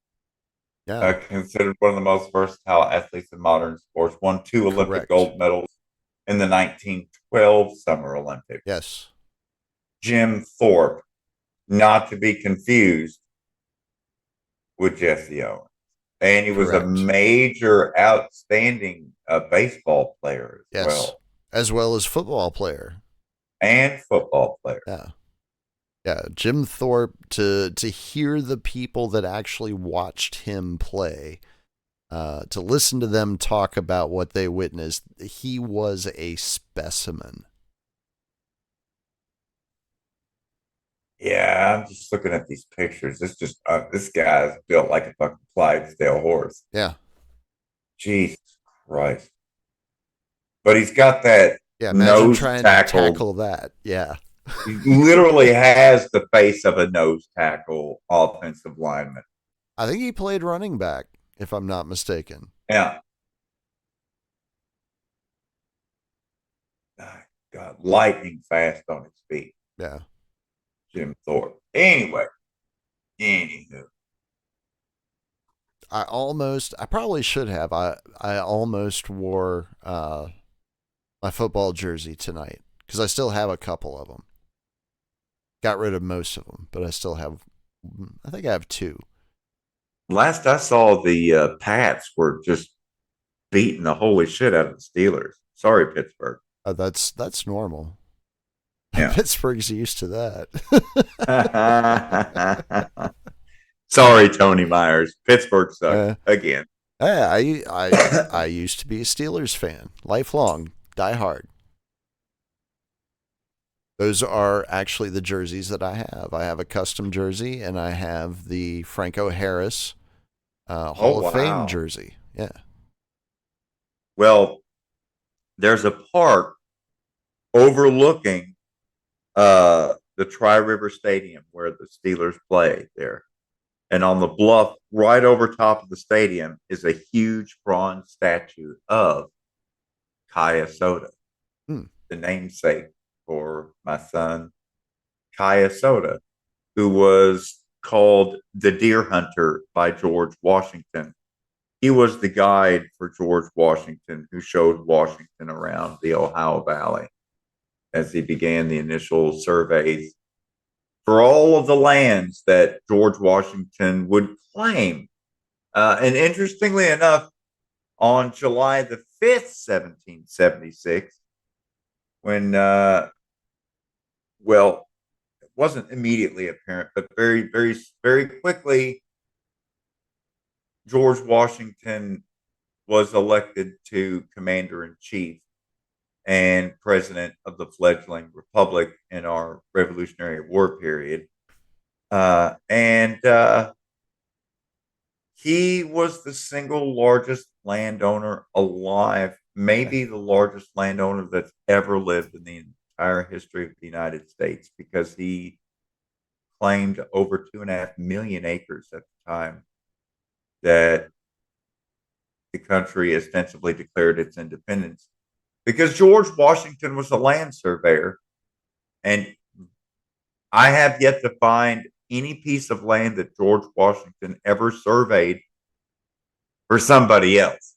Yeah. Considered one of the most versatile athletes in modern sports. Won 2 Olympic gold medals in the 1912 Summer Olympics. Yes. Jim Thorpe, not to be confused with Jesse Owens. And he was a major, outstanding baseball player as well. As well as football player. And football player. Yeah. Yeah, Jim Thorpe, to hear the people that actually watched him play, to listen to them talk about what they witnessed, he was a specimen. Yeah, I'm just looking at these pictures. It's just this guy's built like a fucking Clydesdale horse. Yeah. Jesus Christ. But he's got that nose trying to tackle that. Yeah. He literally has the face of a nose tackle offensive lineman. I think he played running back, if I'm not mistaken. Yeah. God, lightning fast on his feet. Yeah. Jim Thorpe. Anyway. Anywho. I probably should have. I almost wore my football jersey tonight because I still have a couple of them. Got rid of most of them, but I still have, I think I have 2. Last I saw, the Pats were just beating the holy shit out of the Steelers. Sorry, Pittsburgh. That's normal. Yeah. Pittsburgh's used to that. Sorry, Tony Myers. Pittsburgh sucks again. I used to be a Steelers fan, lifelong, die hard. Those are actually the jerseys that I have. I have a custom jersey, and I have the Franco Harris Oh, Hall of Fame wow. jersey. Yeah. Well, there's a park overlooking the Tri-River Stadium where the Steelers play there. And on the bluff right over top of the stadium is a huge bronze statue of Kaya Soda, Hmm. the namesake for my son, Kaya Soda, who was called the Deer Hunter by George Washington. He was the guide for George Washington who showed Washington around the Ohio Valley as he began the initial surveys for all of the lands that George Washington would claim. And interestingly enough, on July the 5th, 1776, when, well, it wasn't immediately apparent, but very, very, very quickly, George Washington was elected to commander in chief and president of the fledgling republic in our Revolutionary War period. And he was the single largest landowner alive, maybe the largest landowner that's ever lived in the entire history of the United States, because he claimed over 2.5 million acres at the time that the country ostensibly declared its independence. Because George Washington was a land surveyor, and I have yet to find any piece of land that George Washington ever surveyed for somebody else.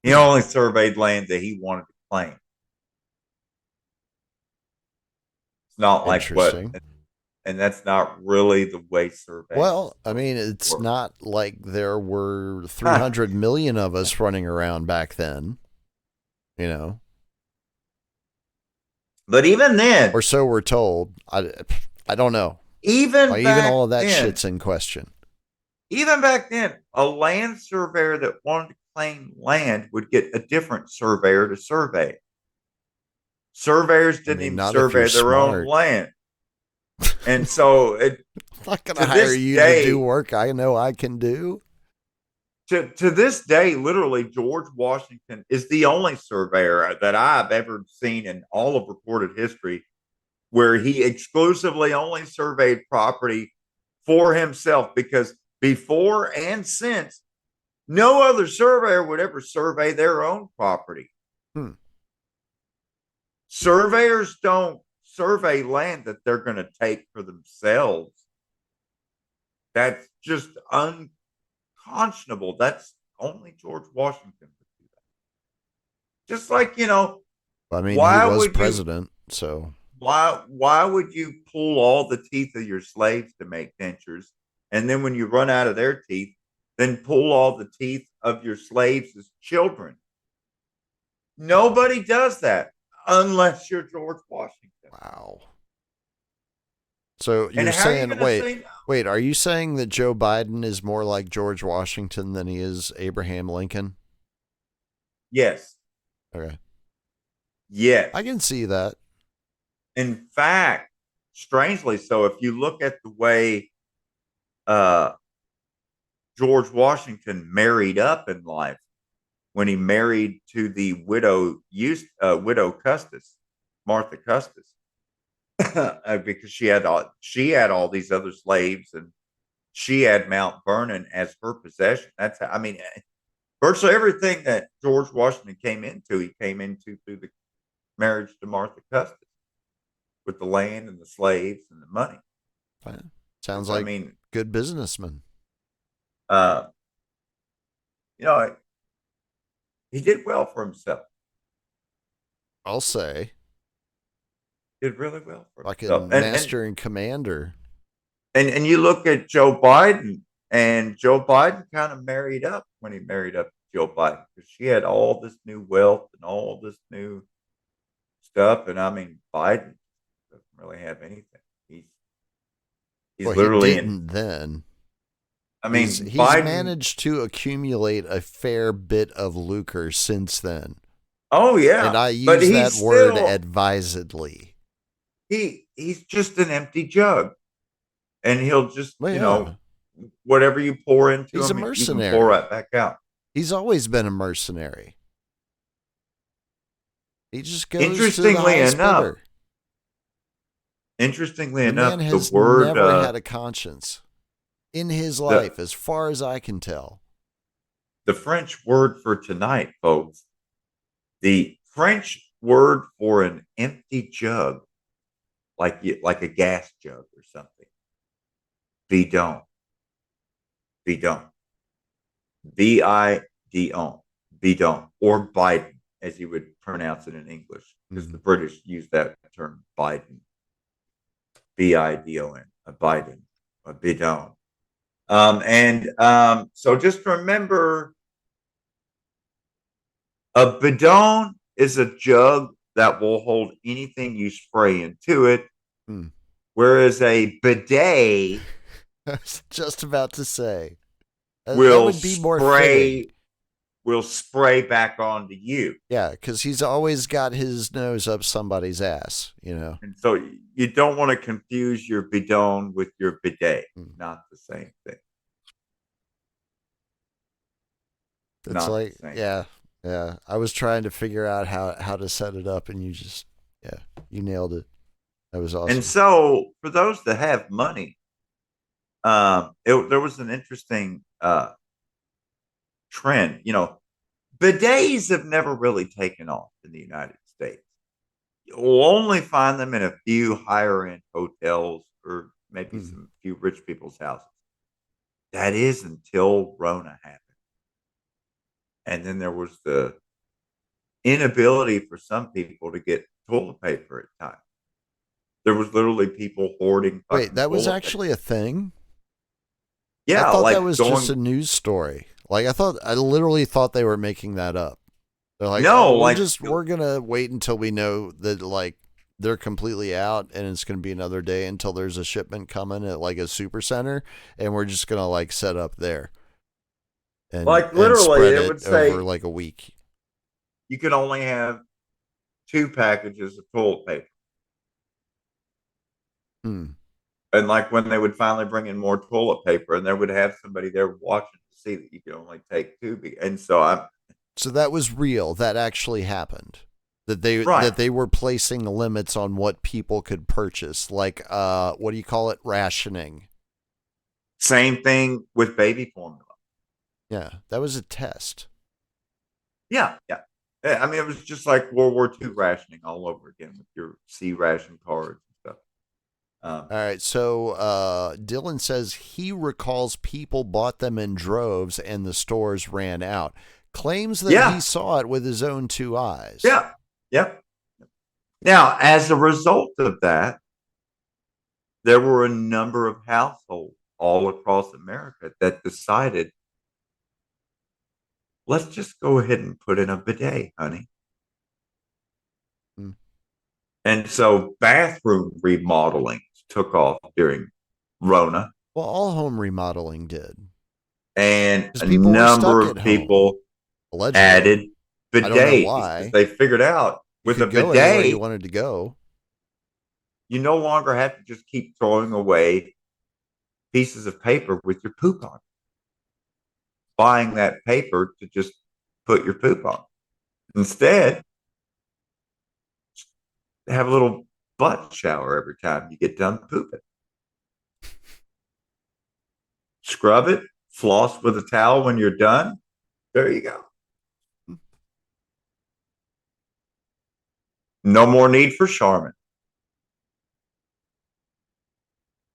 He only surveyed land that he wanted to claim. It's not like what, Interesting. and that's not really the way surveying is Well, I supposed mean, to it's work. not like there were Huh. 300 million of us running around back then, you know, But even then, or so we're told. I don't know. even Even back all of that then, shit's in question. even back then, a land surveyor that wanted to claim land would get a different surveyor to survey. Surveyors I didn't mean, even not if you're survey their own smart. land. And so I'm not going to to hire this you to do day, work I know I can do. to this day, literally, George Washington is the only surveyor that I've ever seen in all of recorded history where he exclusively only surveyed property for himself, because before and since, no other surveyor would ever survey their own property. Hmm. Surveyors don't survey land that they're going to take for themselves. That's just unconscionable. That's only George Washington would do that. Just like, I mean, he why was would you president, so why would you pull all the teeth of your slaves to make dentures, and then when you run out of their teeth, then pull all the teeth of your slaves as children? Nobody does that unless you're George Washington. wow. So And you're how are you saying, going to say no? wait, are you saying that Joe Biden is more like George Washington than he is Abraham Lincoln? Yes. Okay. I Yes. can see that. In fact, strangely so, if you look at the way uh, George Washington married up in life, when he married to the widow Custis, Martha Custis, because she had all these other slaves, and she had Mount Vernon as her possession. That's how, I mean, virtually everything that George Washington came into, he came into through the marriage to Martha Custis, with the land and the slaves and the money. Fine. Sounds Because I like mean, good businessman. uh, you know, he did well for himself. I'll say. Did really well for himself. Fucking And and master and commander. and and you look at Joe Biden, and Joe Biden kind of married up when he married up to Joe Biden, because she had all this new wealth and all this new stuff. And I mean, Biden doesn't really have anything. He's Well, he literally in. didn't then. I mean, He's Biden. managed to accumulate a fair bit of lucre since then. Oh And yeah, I but use that he's word still. advisedly. he's just an empty jug, and he'll just Well, yeah, whatever you pour into he's a him, you can pour mercenary. right back out. He's always been a mercenary. He just goes to the Interestingly highest enough, bidder. interestingly The enough, man the has word never had a conscience in his the life, as far as I can tell. the French word for tonight, folks, the French word for an empty jug, like a gas jug or something, bidon, bidon, bidon, bidon, or Biden, as you would pronounce it in English, because the Mm. British use that term Biden, Bidon, a Biden, a bidon. So just remember, a bidon is a jug that will hold anything you spray into it, Mm. whereas a bidet I was just about to say that will would be more fitting. spray will spray back onto you. Yeah, because he's always got his nose up somebody's ass, And so you don't want to confuse your bidon with your bidet. Mm. Not the same thing. It's Not the like, same yeah, thing. yeah. I was trying to figure out how to set it up, and yeah, you nailed it. That was And awesome. so for those that have money, there was an interesting trend. Bidets have never really taken off in the United States. You'll only find them in a few higher end hotels or maybe Mm. some few rich people's houses. That is until Rona happened. And then there was the inability for some people to get toilet paper at times. There was literally people hoarding Wait, fucking that was toilet paper. actually a thing? I Yeah, thought that like was just going a news story. Like I literally thought they were making that up. They're like, no, "Oh, like we're gonna wait until we know that like they're completely out, and it's gonna be another day until there's a shipment coming at like a super center, and we're just gonna like set up there and literally spread it it would over say like a week." you could only have two packages of toilet paper. Hmm. And like when they would finally bring in more toilet paper, and they would have somebody there watching to see that you could only take two. And so I'm So that was real. That actually happened. right. That they were placing limits on what people could purchase, like what do you call it, rationing. Same thing with baby formula. Yeah, that was a test. Yeah, yeah. I mean, it was just like World War II rationing all over again with your C ration cards and stuff. Um, All right, so Dylan says he recalls people bought them in droves and the stores ran out. Claims that he yeah, saw it with his own two eyes. yeah, yeah. Now, as a result of that, there were a number of households all across America that decided, let's just go ahead and put in a bidet, honey. Hmm. And so bathroom remodeling took off during Rona, Well, all home remodeling did and because a people were number stuck of at home, people allegedly. added I don't know bidets because why. they figured out You with a could go anywhere you bidet, wanted to go. you no longer have to just keep throwing away pieces of paper with your poop on, buying that paper to just put your poop on. Instead, have a little butt shower every time you get done pooping. Scrub it, floss with a towel when you're done. There you go. No more need for Charmin.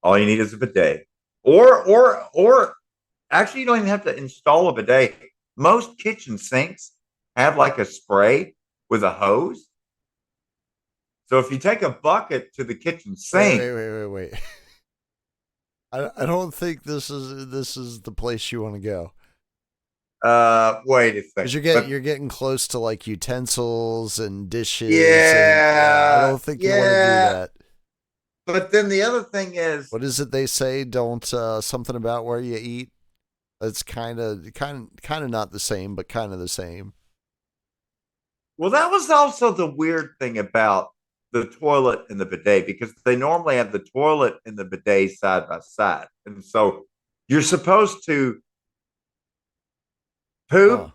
All you need is a bidet. Or actually you don't even have to install a bidet. Most kitchen sinks have like a spray with a hose. So if you take a bucket to the kitchen Wait, sink, wait, wait, wait, wait. I don't think this is the place you want to go. wait a Because second. you're getting close to like utensils and dishes, and yeah, I Yeah, don't think you want to do yeah. that. But then the other thing is, What is it they say? Don't something about where you eat. It's kind of not the same, but kind of the same. well, that was also the weird thing about the toilet and the bidet because they normally have the toilet and the bidet side by side. And so you're supposed to Huh. poop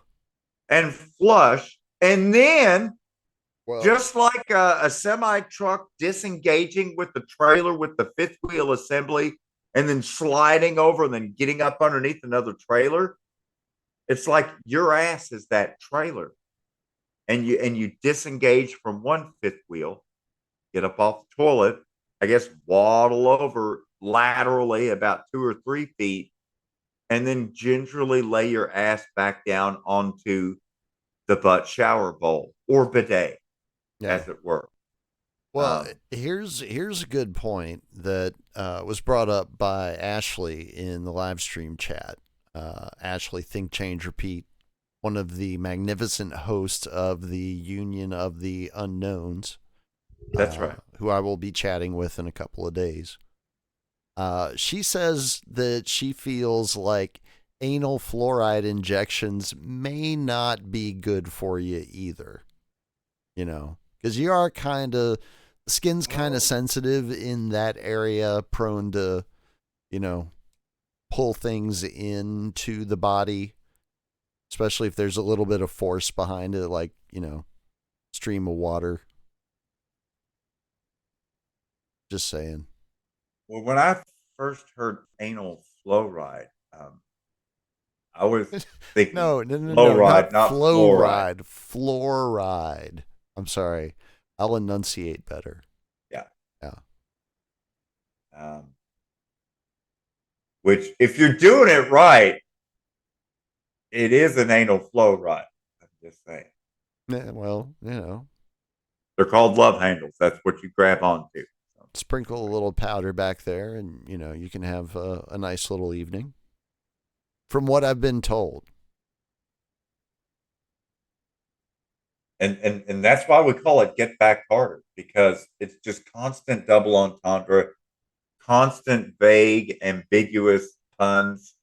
and flush, and then Well, just like a semi truck disengaging with the trailer with the fifth wheel assembly and then sliding over and then getting up underneath another trailer, it's like your ass is that trailer. And you disengage from one fifth wheel, get up off the toilet, I guess waddle over laterally about 2 or 3 feet, and then gingerly lay your ass back down onto the butt shower bowl or bidet, yeah. as it were. Well, here's a good point that was brought up by Ashley in the live stream chat. Ashley, Think Change Repeat, one of the magnificent hosts of the Union of the Unknowns. That's right. Who I will be chatting with in a couple of days. She says that she feels like anal fluoride injections may not be good for you either. You know, because you are skin's kind of sensitive in that area, prone to, pull things into the body, especially if there's a little bit of force behind it, like, stream of water. Just saying. Well, when I first heard anal flow ride, I was thinking No, flow not ride, not flow fluoride. ride, floor ride. I'm sorry. I'll enunciate better. Yeah. Yeah. Which, if you're doing it right, it is an anal flow ride. I'm just saying. Yeah, well, They're called love handles. That's what you grab onto. sprinkle a little powder back there, and you can have a nice little evening. From what I've been told. And that's why we call it Get Back Harder, because it's just constant double entendre, constant vague, ambiguous puns.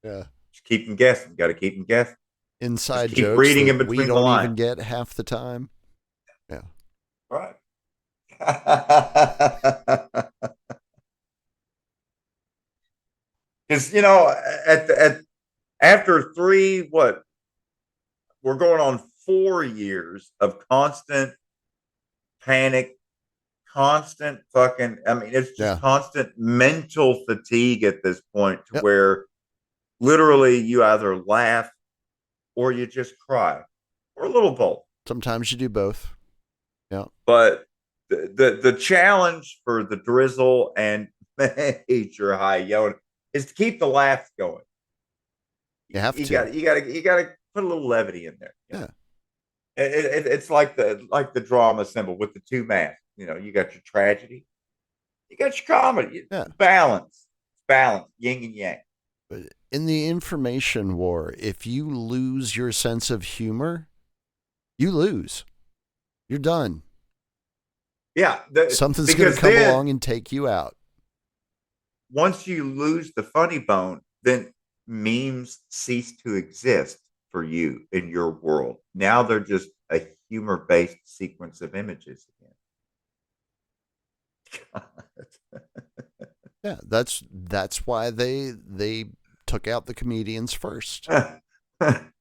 Yeah. Just keep them guessing. Got to keep them guessing. Inside Just keep jokes reading that in we between the don't lines. even get half the time. Yeah. Right. Because at after we're going on 4 years of constant panic, constant fucking. I mean, it's just Yeah. constant mental fatigue at this point, to Yep. where literally you either laugh or you just cry, or a little both. Sometimes you do both. Yeah. But the challenge for the drizzle and major High Yona is to keep the laughs going. You have You to. got to put a little levity in there. Yeah. It's like the drama symbol with the two masks. You got your tragedy, you got your comedy. Yeah. Balance, yin and yang. But in the information war, if you lose your sense of humor, you lose. You're done. Yeah, something's going to come along and take you out. Once you lose the funny bone, then memes cease to exist for you in your world. Now they're just a humor-based sequence of images again. Yeah, that's why they took out the comedians first.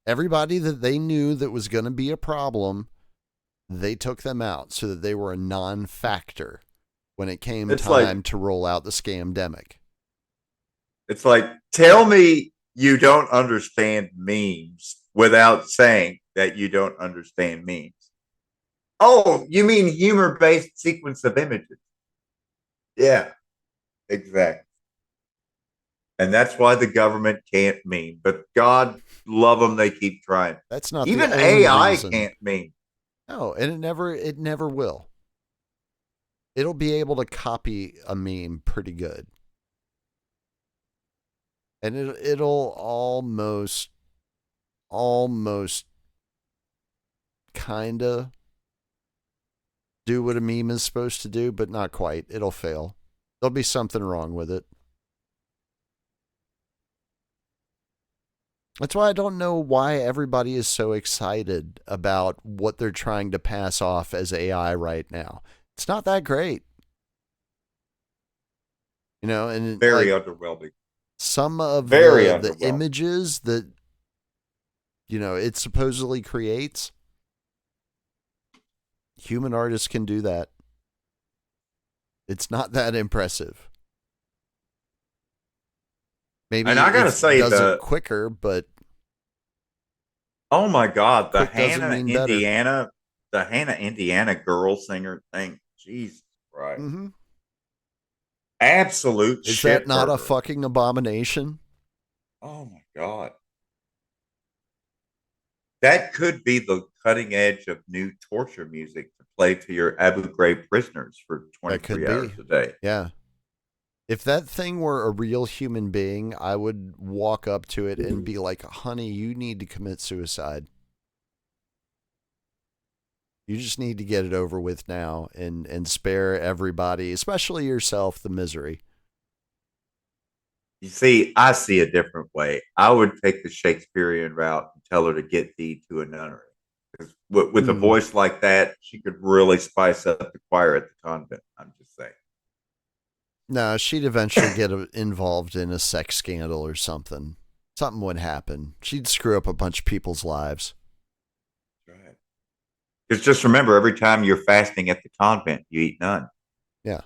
Everybody that they knew that was going to be a problem, they took them out so that they were a non-factor when it came time to roll out the scamdemic. It's like, tell me you don't understand memes without saying that you don't understand memes. Oh, you mean humor-based sequence of images? Yeah, exactly. And that's why the government can't meme. But God love them, they keep trying. That's not even the only AI reason. Can't meme. No, and it never will. It'll be able to copy a meme pretty good. And it'll almost kinda do what a meme is supposed to do, but not quite. It'll fail. There'll be something wrong with it. That's why I don't know why everybody is so excited about what they're trying to pass off as AI right now. It's not that great, and Very like underwhelming. some of Very the underwhelming. images that it supposedly creates, human artists can do that. It's not that impressive. And Maybe I gotta it say, does it quicker, but oh my God, quick doesn't mean better. The Hannah, Indiana girl singer thing. Jesus Christ. Mm-hmm. Absolute Is that shit not a burger. fucking abomination? Oh my God. That could be the cutting edge of new torture music to play to your Abu Ghraib prisoners for That could 23 hours be. a day. Yeah. If that thing were a real human being, I would walk up to it and be like, honey, you need to commit suicide. You just need to get it over with now and spare everybody, especially yourself, the misery. You see, I see a different way. I would take the Shakespearean route and tell her to get thee to a nunnery. Because with a Mm. voice like that, she could really spice up the choir at the convent. I'm just saying. No, she'd eventually get involved in a sex scandal or something. Something would happen. She'd screw up a bunch of people's lives. Right. Because just remember, every time you're fasting at the convent, you eat none. Yeah.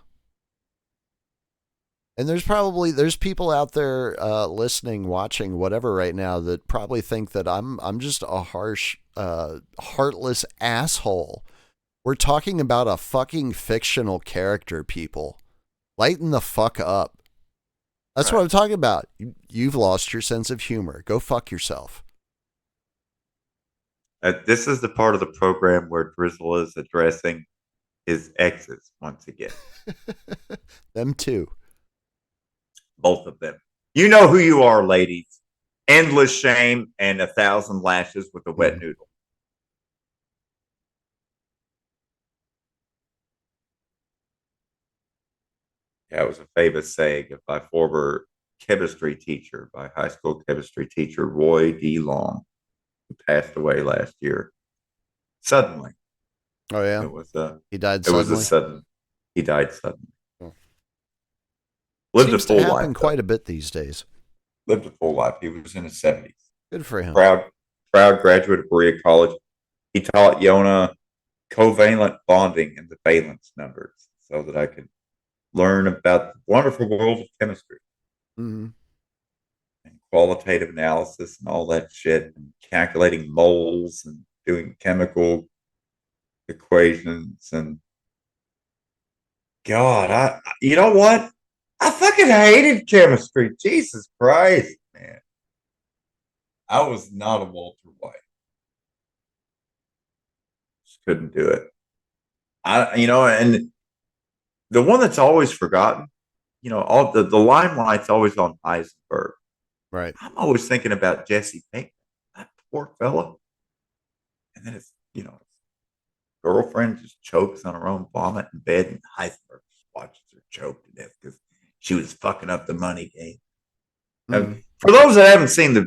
And there's people out there listening, watching, whatever right now that probably think that I'm just a harsh, heartless asshole. We're talking about a fucking fictional character, people. Lighten the fuck up. That's what Right. I'm talking about. You've lost your sense of humor. Go fuck yourself. This is the part of the program where Drizzle is addressing his exes once again. Them too. Both of them. You know who you are, ladies. Endless shame and 1,000 lashes with a wet Mm. noodle. Yeah, it was a famous saying of my former chemistry teacher, my high school chemistry teacher, Roy D. Long, who passed away last year. Suddenly. Oh yeah, It was a he died it was a suddenly. sudden he died suddenly. Oh. Lived a Seems to full life happen though. quite a bit these days. Lived a full life. He was in his 70s. Good for him. Proud proud graduate of Berea College. He taught Yona covalent bonding and the valence numbers so that I could learn about the wonderful world of chemistry Mm-hmm. and qualitative analysis and all that shit and calculating moles and doing chemical equations and God, I you know what? I fucking hated chemistry. Jesus Christ, man. I was not a Walter White. Just couldn't do it. And the one that's always forgotten, all the limelight's always on Heisenberg. Right. I'm always thinking about Jesse Pinkman, that poor fella. And then his girlfriend just chokes on her own vomit in bed, and Heisenberg just watches her choke to death because she was fucking up the money game. Mm. For those that haven't seen the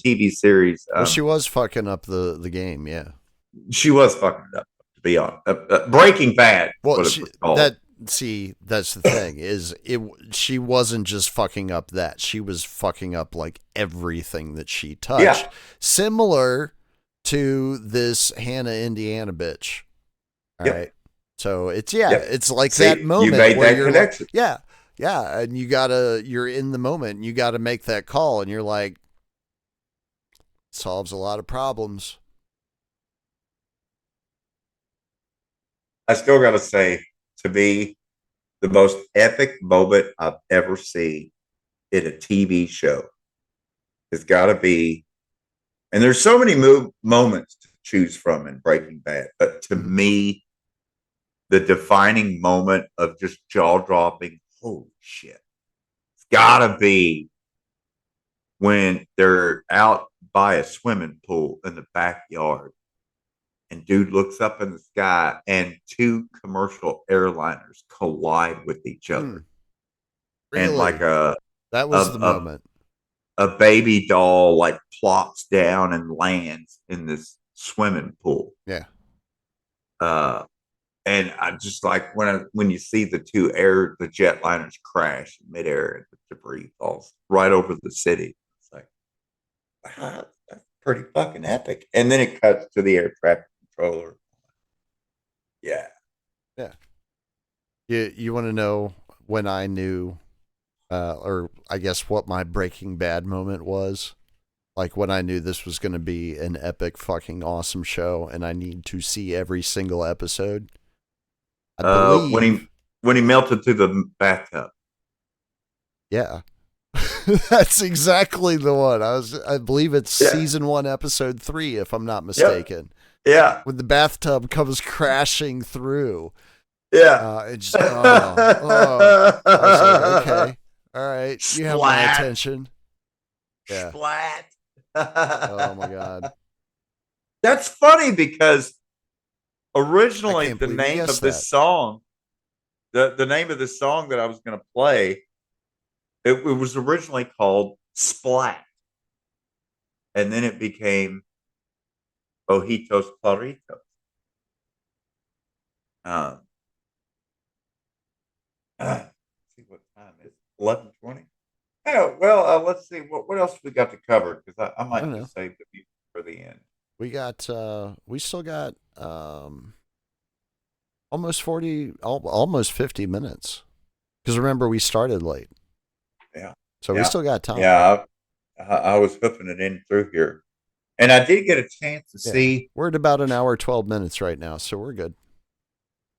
TV series, Well, she was fucking up the game. Yeah. she was fucking it up. To be honest, Breaking Bad is Well, what it was called. that's the thing is it. She wasn't just fucking up that. She was fucking up like everything that she touched. Yeah, Similar to this Hannah Indiana bitch. All right. yep, So yep. it's like that See, you moment made where that you're like, connection. yeah, yeah, and you're in the moment and you gotta make that call and you're like, solves a lot of problems. I still got to say, to me, the most epic moment I've ever seen in a TV show has got to be, and there's so many moments to choose from in Breaking Bad, but to Mm-hmm. me, the defining moment of just jaw dropping, holy shit, it's got to be when they're out by a swimming pool in the backyard and dude looks up in the sky and two commercial airliners collide with each Mm, other and like really? That a was the a, moment. a baby doll like plops down and lands in this swimming pool. Yeah. And I just like when you see the jetliners crash in midair and the debris falls right over the city. It's like, wow, that's pretty fucking epic. And then it cuts to the air traffic controller. Yeah. Yeah. You want to know when I knew, or I guess what my Breaking Bad moment was? Like when I knew this was going to be an epic fucking awesome show and I need to see every single episode. I believe When he melted through the bathtub. Yeah. That's exactly the one. I believe it's season 1, episode 3, if I'm not mistaken. Yep. Yeah. When the bathtub comes crashing through. Yeah. It's just, I was like, okay. All right. Splat. You have my attention. Yeah. Splat. Oh my God. That's funny because originally the name of this song, the name of this song that I was going to play, it was originally called Splat. And then it became Ojitos Claritos. Let's see what time is 11:20. Oh, well, let's see what else we got to cover because I might just save the music for the end. We still got almost 50 minutes. Because remember, we started late. Yeah. So we still got time. Yeah, I was hoofing it in through here. And I did get a chance to see. We're at about an hour, 12 minutes right now, so we're good.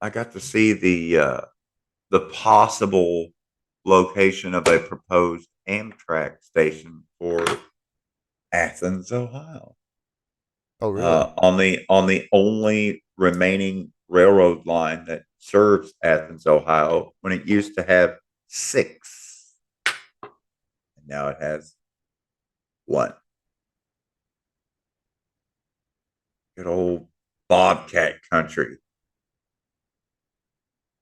I got to see the possible location of a proposed Amtrak station for Athens, Ohio. Oh, really? On the only remaining railroad line that serves Athens, Ohio, when it used to have 6, and now it has 1. Good old Bobcat country.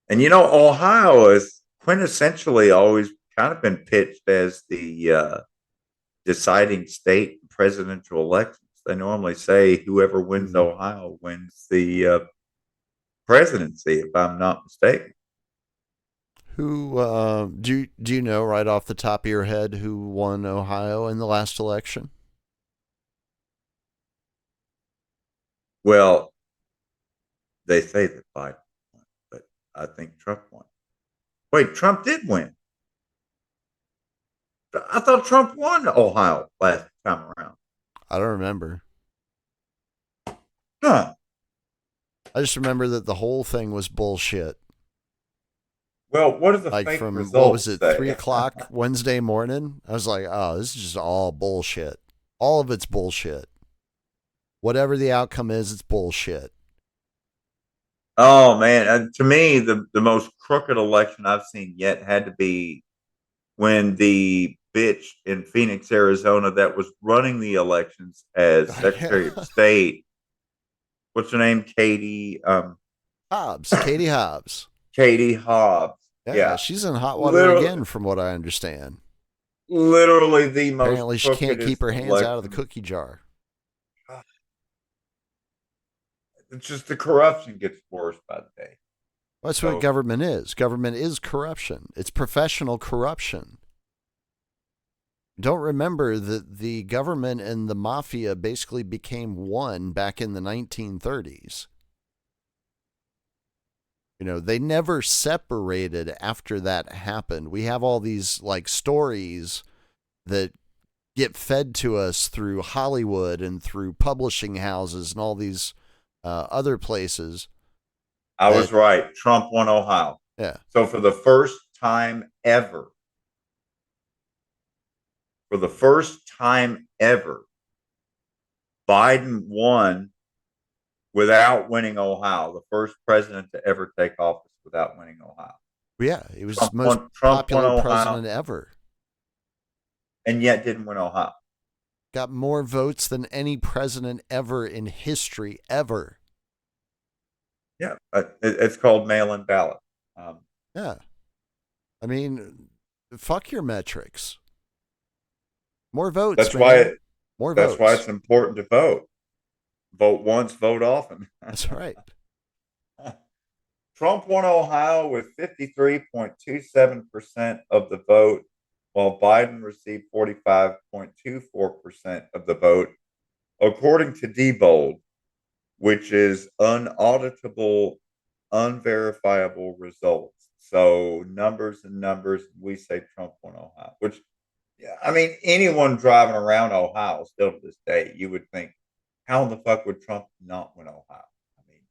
And Ohio has quintessentially always kind of been pitched as the deciding state in presidential elections. They normally say whoever wins Ohio wins the presidency, if I'm not mistaken. Who do you know right off the top of your head who won Ohio in the last election? Well, they say that Biden won, but I think Trump won. Wait, Trump did win. I thought Trump won Ohio last time around. I don't remember. Huh. I just remember that the whole thing was bullshit. Well, what are the like fake from results what was it, say? 3:00 Wednesday morning? I was like, oh, this is just all bullshit. All of it's bullshit. Whatever the outcome is, it's bullshit. Oh man, to me, the most crooked election I've seen yet had to be when the bitch in Phoenix, Arizona, that was running the elections as Secretary of State. What's her name? Katie Hobbs. Katie Hobbs. Katie Hobbs. Yeah. She's in hot water again, from what I understand. Literally the most. Apparently, she can't keep her hands out of the cookie jar. It's just the corruption gets worse by the day. Well, that's what government is. Government is corruption. It's professional corruption. Don't remember that the government and the mafia basically became one back in the 1930s. They never separated after that happened. We have all these stories that get fed to us through Hollywood and through publishing houses and all these other places. I was right. Trump won Ohio. Yeah. So for the first time ever, Biden won without winning Ohio. The first president to ever take office without winning Ohio. Yeah, he was the most popular president ever. And yet didn't win Ohio. Got more votes than any president ever in history, ever. Yeah, it's called mail-in ballot. Yeah. I mean, fuck your metrics. More votes. That's man. More That's why votes. it's important to vote. Vote once, vote often. That's right. Trump won Ohio with 53.27% of the vote, while Biden received 45.24% of the vote, according to Diebold, which is unauditable, unverifiable results. So numbers and numbers, we say Trump won Ohio, which, yeah, I mean, anyone driving around Ohio still to this day, you would think, how in the fuck would Trump not win Ohio? I mean,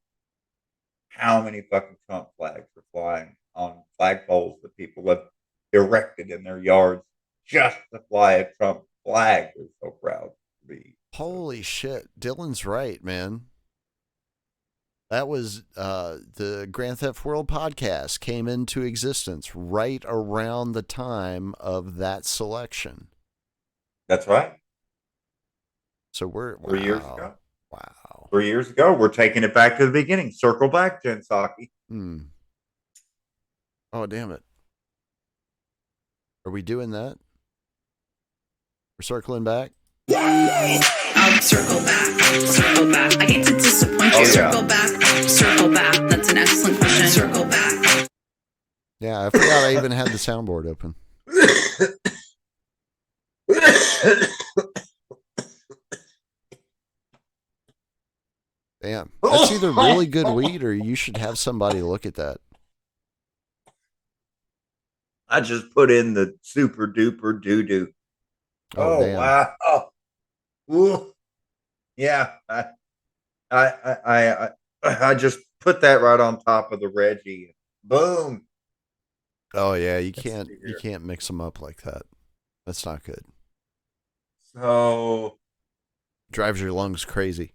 how many fucking Trump flags are flying on flagpoles that people have erected in their yards just to fly a Trump flag? They're so proud to be. Holy shit. Dylan's right, man. That was the Grand Theft World podcast came into existence right around the time of that selection. That's right. So we're 3 years ago. Wow. 3 years ago, we're taking it back to the beginning. Circle back, Jen Psaki. Oh, damn it. Are we doing that? We're circling back? I'll circle back. Circle back. I hate to disappoint you. Circle back. Circle back. That's an excellent question. Circle back. Yeah, I forgot I even had the soundboard open. Damn. That's either really good weed or you should have somebody look at that. I just put in the super duper doo doo. Oh, damn. wow. Ooh. Yeah. I just put that right on top of the Reggie. Boom. Oh yeah, you can't mix them up like that. That's not good. So drives your lungs crazy.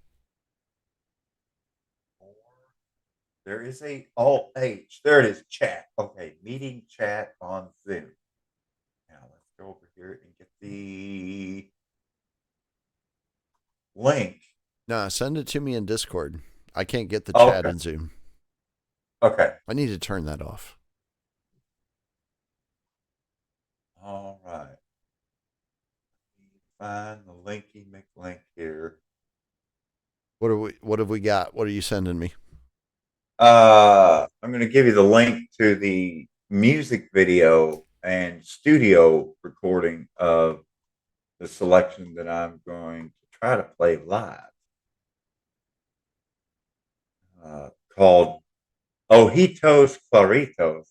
There is a Alt H. There it is. Chat. Okay, meeting chat on Zoom. Now let's go over here and get the link. Nah, send it to me in Discord. I can't get the chat in Zoom. Okay. I need to turn that off. All right. Find the linky McLink here. What have we got? What are you sending me? I'm going to give you the link to the music video and studio recording of the selection that I'm going to try to play live. Called Ojitos Claritos,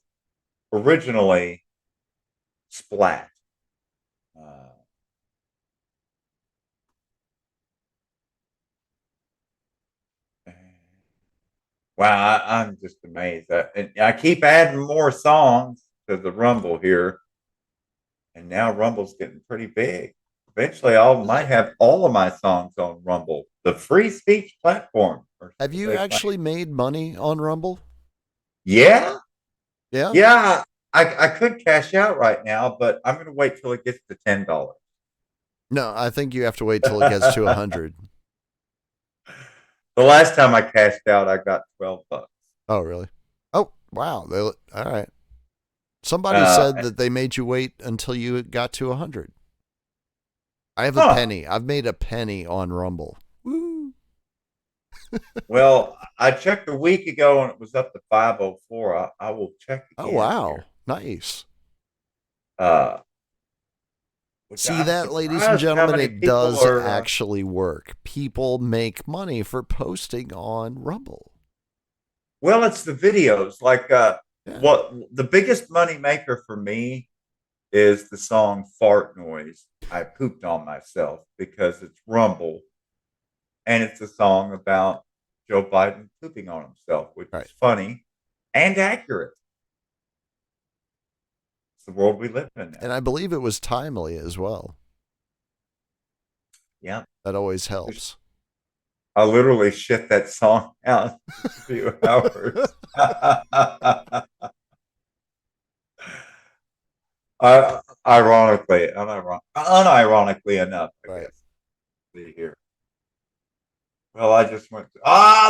originally Splat. Wow, I'm just amazed. And I keep adding more songs to the Rumble here. And now Rumble's getting pretty big. Eventually, I might have all of my songs on Rumble, the free speech platform. Have you actually made money on Rumble? Yeah. Yeah? Yeah. I could cash out right now, but I'm going to wait till it gets to $10. No, I think you have to wait till it gets to 100. The last time I cashed out, I got $12. Oh, really? Oh, wow. All right. Somebody said that they made you wait until you got to 100. I have a penny. I've made a penny on Rumble. Woo. Well, I checked a week ago and it was up to 504. I will check again. Oh, wow. Here. Nice. See that, ladies and gentlemen, it does actually work. People make money for posting on Rumble. Well, it's the videos. Like, what the biggest money maker for me is the song Fart Noise. I pooped on myself because it's Rumble. And it's a song about Joe Biden pooping on himself, which is funny and accurate. It's the world we live in now. And I believe it was timely as well. Yeah. That always helps. I literally shit that song out in a few hours. Unironically enough, I guess. See here. Well, I just went to,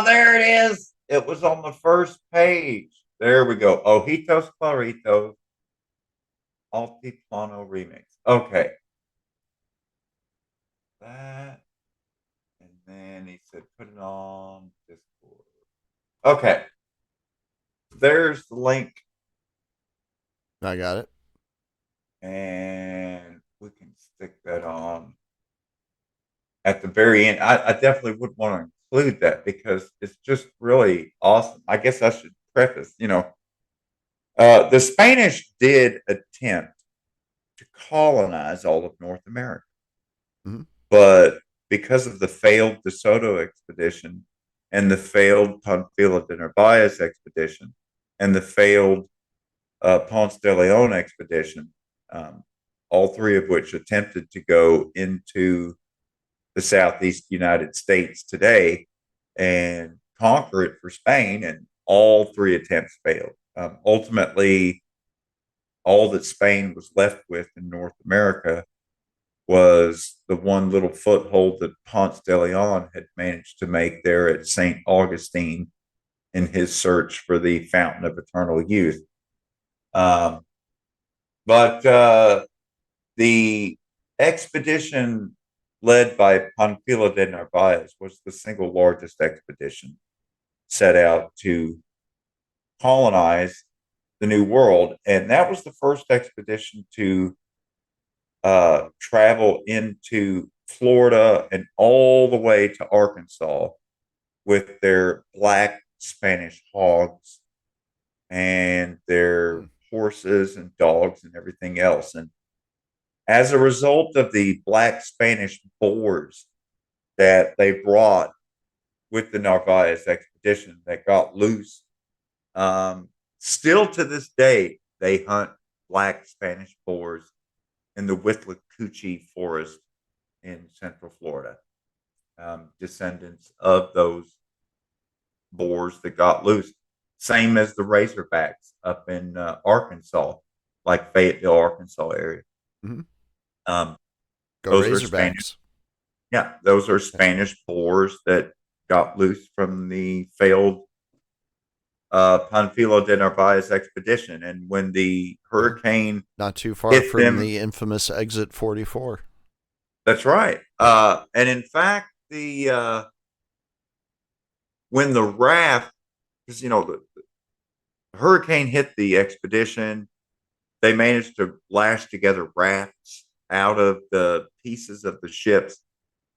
there it is. It was on the first page. There we go. Ojitos Claritos Altiplano remix. Okay. That and he said, put it on Discord. Okay. There's the link. I got it. And we can stick that on at the very end. I definitely would want to include that because it's just really awesome. I guess I should preface, the Spanish did attempt to colonize all of North America, but because of the failed De Soto expedition and the failed Panfilo de Narvaez expedition and the failed Ponce de Leon expedition, all three of which attempted to go into the Southeast United States today and conquer it for Spain, and all three attempts failed. Ultimately, all that Spain was left with in North America was the one little foothold that Ponce de Leon had managed to make there at St. Augustine in his search for the fountain of eternal youth. But the expedition led by Panfilo de Narvaez was the single largest expedition set out to colonize the New World. And that was the first expedition to travel into Florida and all the way to Arkansas with their black Spanish hogs and their horses and dogs and everything else. And as a result of the black Spanish boars that they brought with the Narvaez expedition that got loose, still to this day, they hunt black Spanish boars in the Withlacoochee Forest in Central Florida. Descendants of those boars that got loose. Same as the Razorbacks up in Arkansas, like Fayetteville, Arkansas area. Mm-hmm. Go Those Razorbacks. are Spanish. Yeah, those are Spanish boars that got loose from the failed Panfilo de Narvaez expedition. And when the hurricane not too far hit from them, the infamous Exit 44. That's right. And in fact, when the raft, because the hurricane hit the expedition, they managed to lash together rafts out of the pieces of the ships.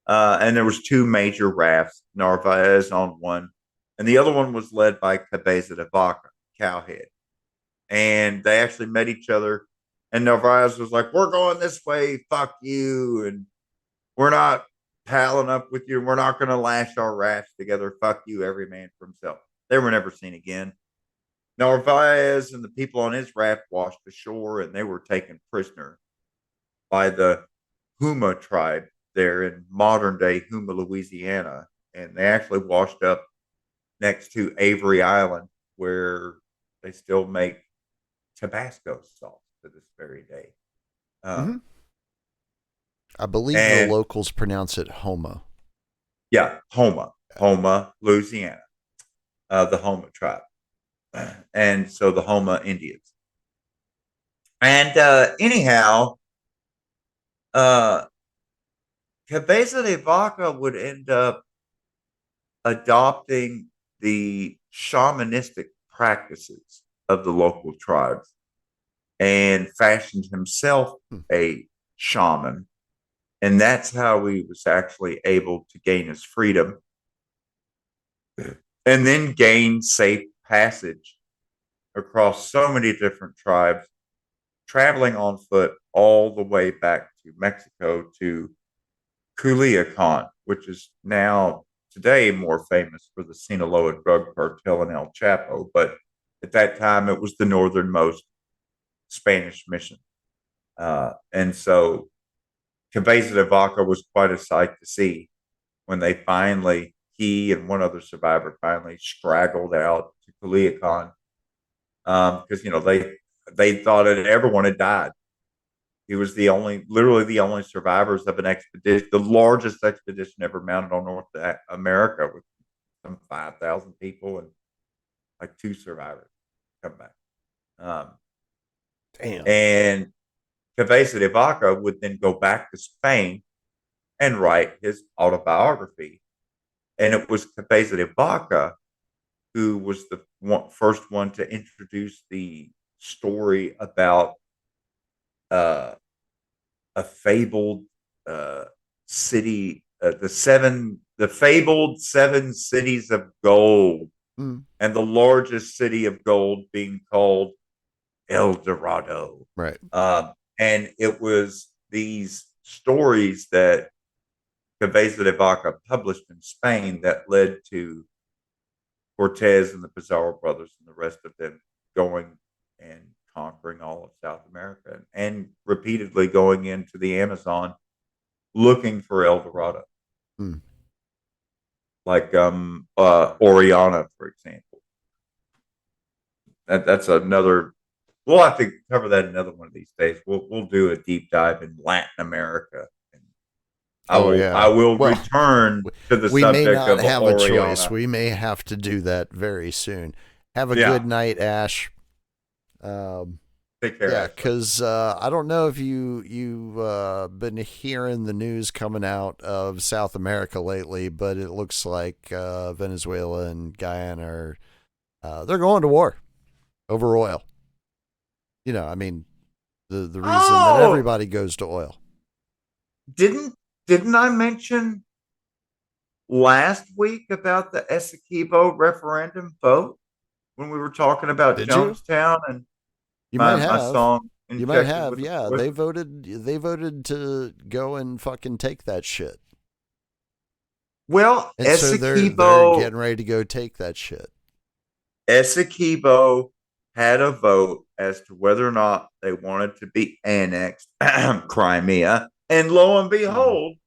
And there was two major rafts, Narvaez on one, and the other one was led by Cabeza de Vaca, Cowhead. And they actually met each other, and Narvaez was like, we're going this way, fuck you, and we're not palling up with you, we're not going to lash our rafts together, fuck you, every man for himself. They were never seen again. Narvaez and the people on his raft washed ashore, and they were taken prisoner by the Huma tribe there in modern day Huma, Louisiana. And they actually washed up next to Avery Island, where they still make Tabasco sauce to this very day. I believe the locals pronounce it Homa. Yeah, Homa, Louisiana. The Homa tribe. And so the Homa Indians. And anyhow, Cabeza de Vaca would end up adopting the shamanistic practices of the local tribes and fashioned himself a shaman. And that's how he was actually able to gain his freedom and then gain safe passage across so many different tribes, traveling on foot all the way back to Mexico to Culiacan, which is now today more famous for the Sinaloa drug cartel and El Chapo, but at that time it was the northernmost Spanish mission. And so Cabeza de Vaca was quite a sight to see when he and one other survivor finally straggled out to Culiacan, because they thought that everyone had died. He was literally the only survivors of an expedition, the largest expedition ever mounted on North America, with some 5,000 people and like 2 survivors come back. Damn. And Cabeza de Vaca would then go back to Spain and write his autobiography, and it was Cabeza de Vaca who was the first one to introduce the story about uh, a fabled city, the fabled seven cities of gold, and the largest city of gold being called El Dorado. Right. And it was these stories that Cabeza de Vaca published in Spain that led to Cortez and the Pizarro brothers and the rest of them going and conquering all of South America and repeatedly going into the Amazon looking for El Dorado. Like Oriana, for example. That's another. We'll have to cover that another one of these days. We'll do a deep dive in Latin America. I will return to the subject of We may not have Oriana. a choice. We may have to do that very soon. Have a good night, Ash. Take care. Yeah, because I don't know if you've been hearing the news coming out of South America lately, but it looks like Venezuela and Guyana are they're going to war over oil. You know, I mean, the reason that everybody goes to oil. Didn't I mention last week about the Essequibo referendum vote when we were talking about Jonestown and my song? You might have, yeah. They voted to go and fucking take that shit. Well, and Essequibo, so they're getting ready to go take that shit. Essequibo had a vote as to whether or not they wanted to be annexed Crimea, and lo and behold,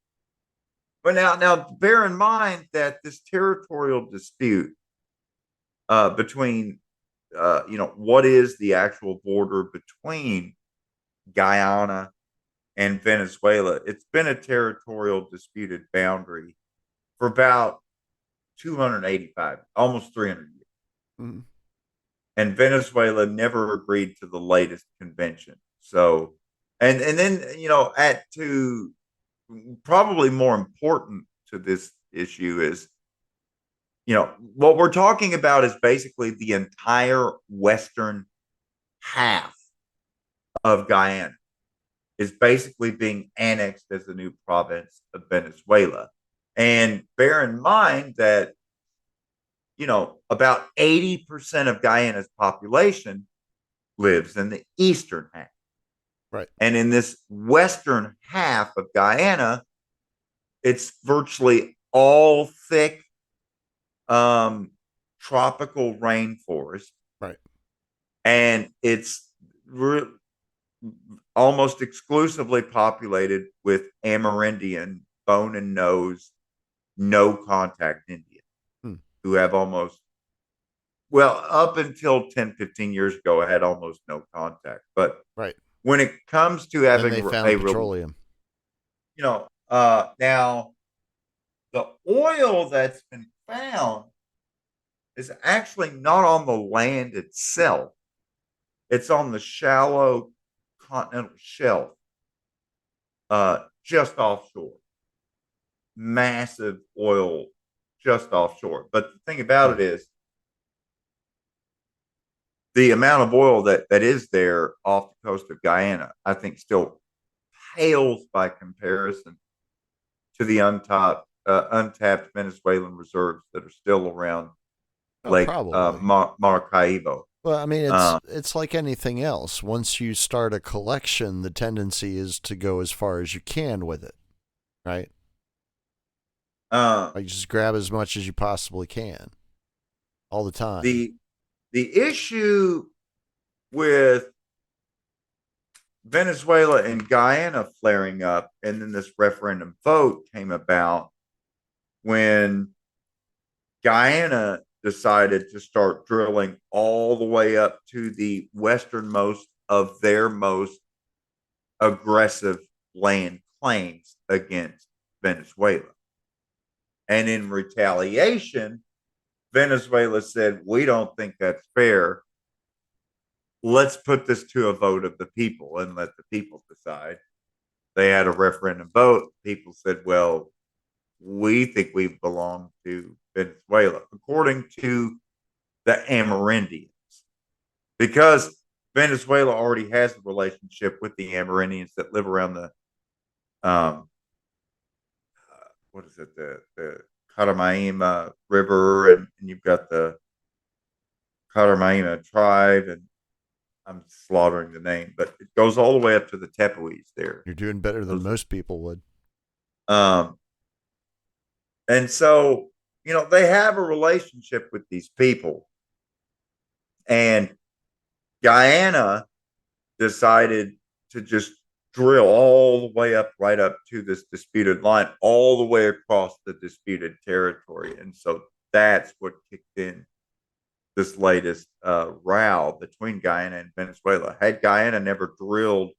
but now bear in mind that this territorial dispute between what is the actual border between Guyana and Venezuela, it's been a territorial disputed boundary for about 285, almost 300 years. And Venezuela never agreed to the latest convention. So, and then, to probably more important to this issue is, what we're talking about is basically the entire western half of Guyana is basically being annexed as a new province of Venezuela. And bear in mind that, about 80% of Guyana's population lives in the eastern half. Right. And in this western half of Guyana, it's virtually all thick tropical rainforest. Right. And it's almost exclusively populated with Amerindian, bone and nose, no contact Indian, who have up until 10, 15 years ago, had almost no contact. But when it comes to having petroleum, now the oil that's been found is actually not on the land itself. It's on the shallow continental shelf, just offshore. Massive oil just offshore. But the thing about it is, the amount of oil that is there off the coast of Guyana, I think, still pales by comparison to the untapped Venezuelan reserves that are still around Lake Maracaibo. Well, I mean, it's like anything else. Once you start a collection, the tendency is to go as far as you can with it, right? Like just grab as much as you possibly can, all the time. The issue with Venezuela and Guyana flaring up, and then this referendum vote came about when Guyana decided to start drilling all the way up to the westernmost of their most aggressive land claims against Venezuela. And in retaliation, Venezuela said, we don't think that's fair. Let's put this to a vote of the people and let the people decide. They had a referendum vote. People said, well, we think we belong to Venezuela, according to the Amerindians, because Venezuela already has a relationship with the Amerindians that live around the um, what is it, the Catamaima River, and you've got the Catamaima tribe, and I'm slaughtering the name, but it goes all the way up to the Tepuis there. You're doing better than Those, most people would. um, and so they have a relationship with these people, and Guyana decided to just drill all the way up, right up to this disputed line, all the way across the disputed territory. And so that's what kicked in this latest row between Guyana and Venezuela. Had Guyana never drilled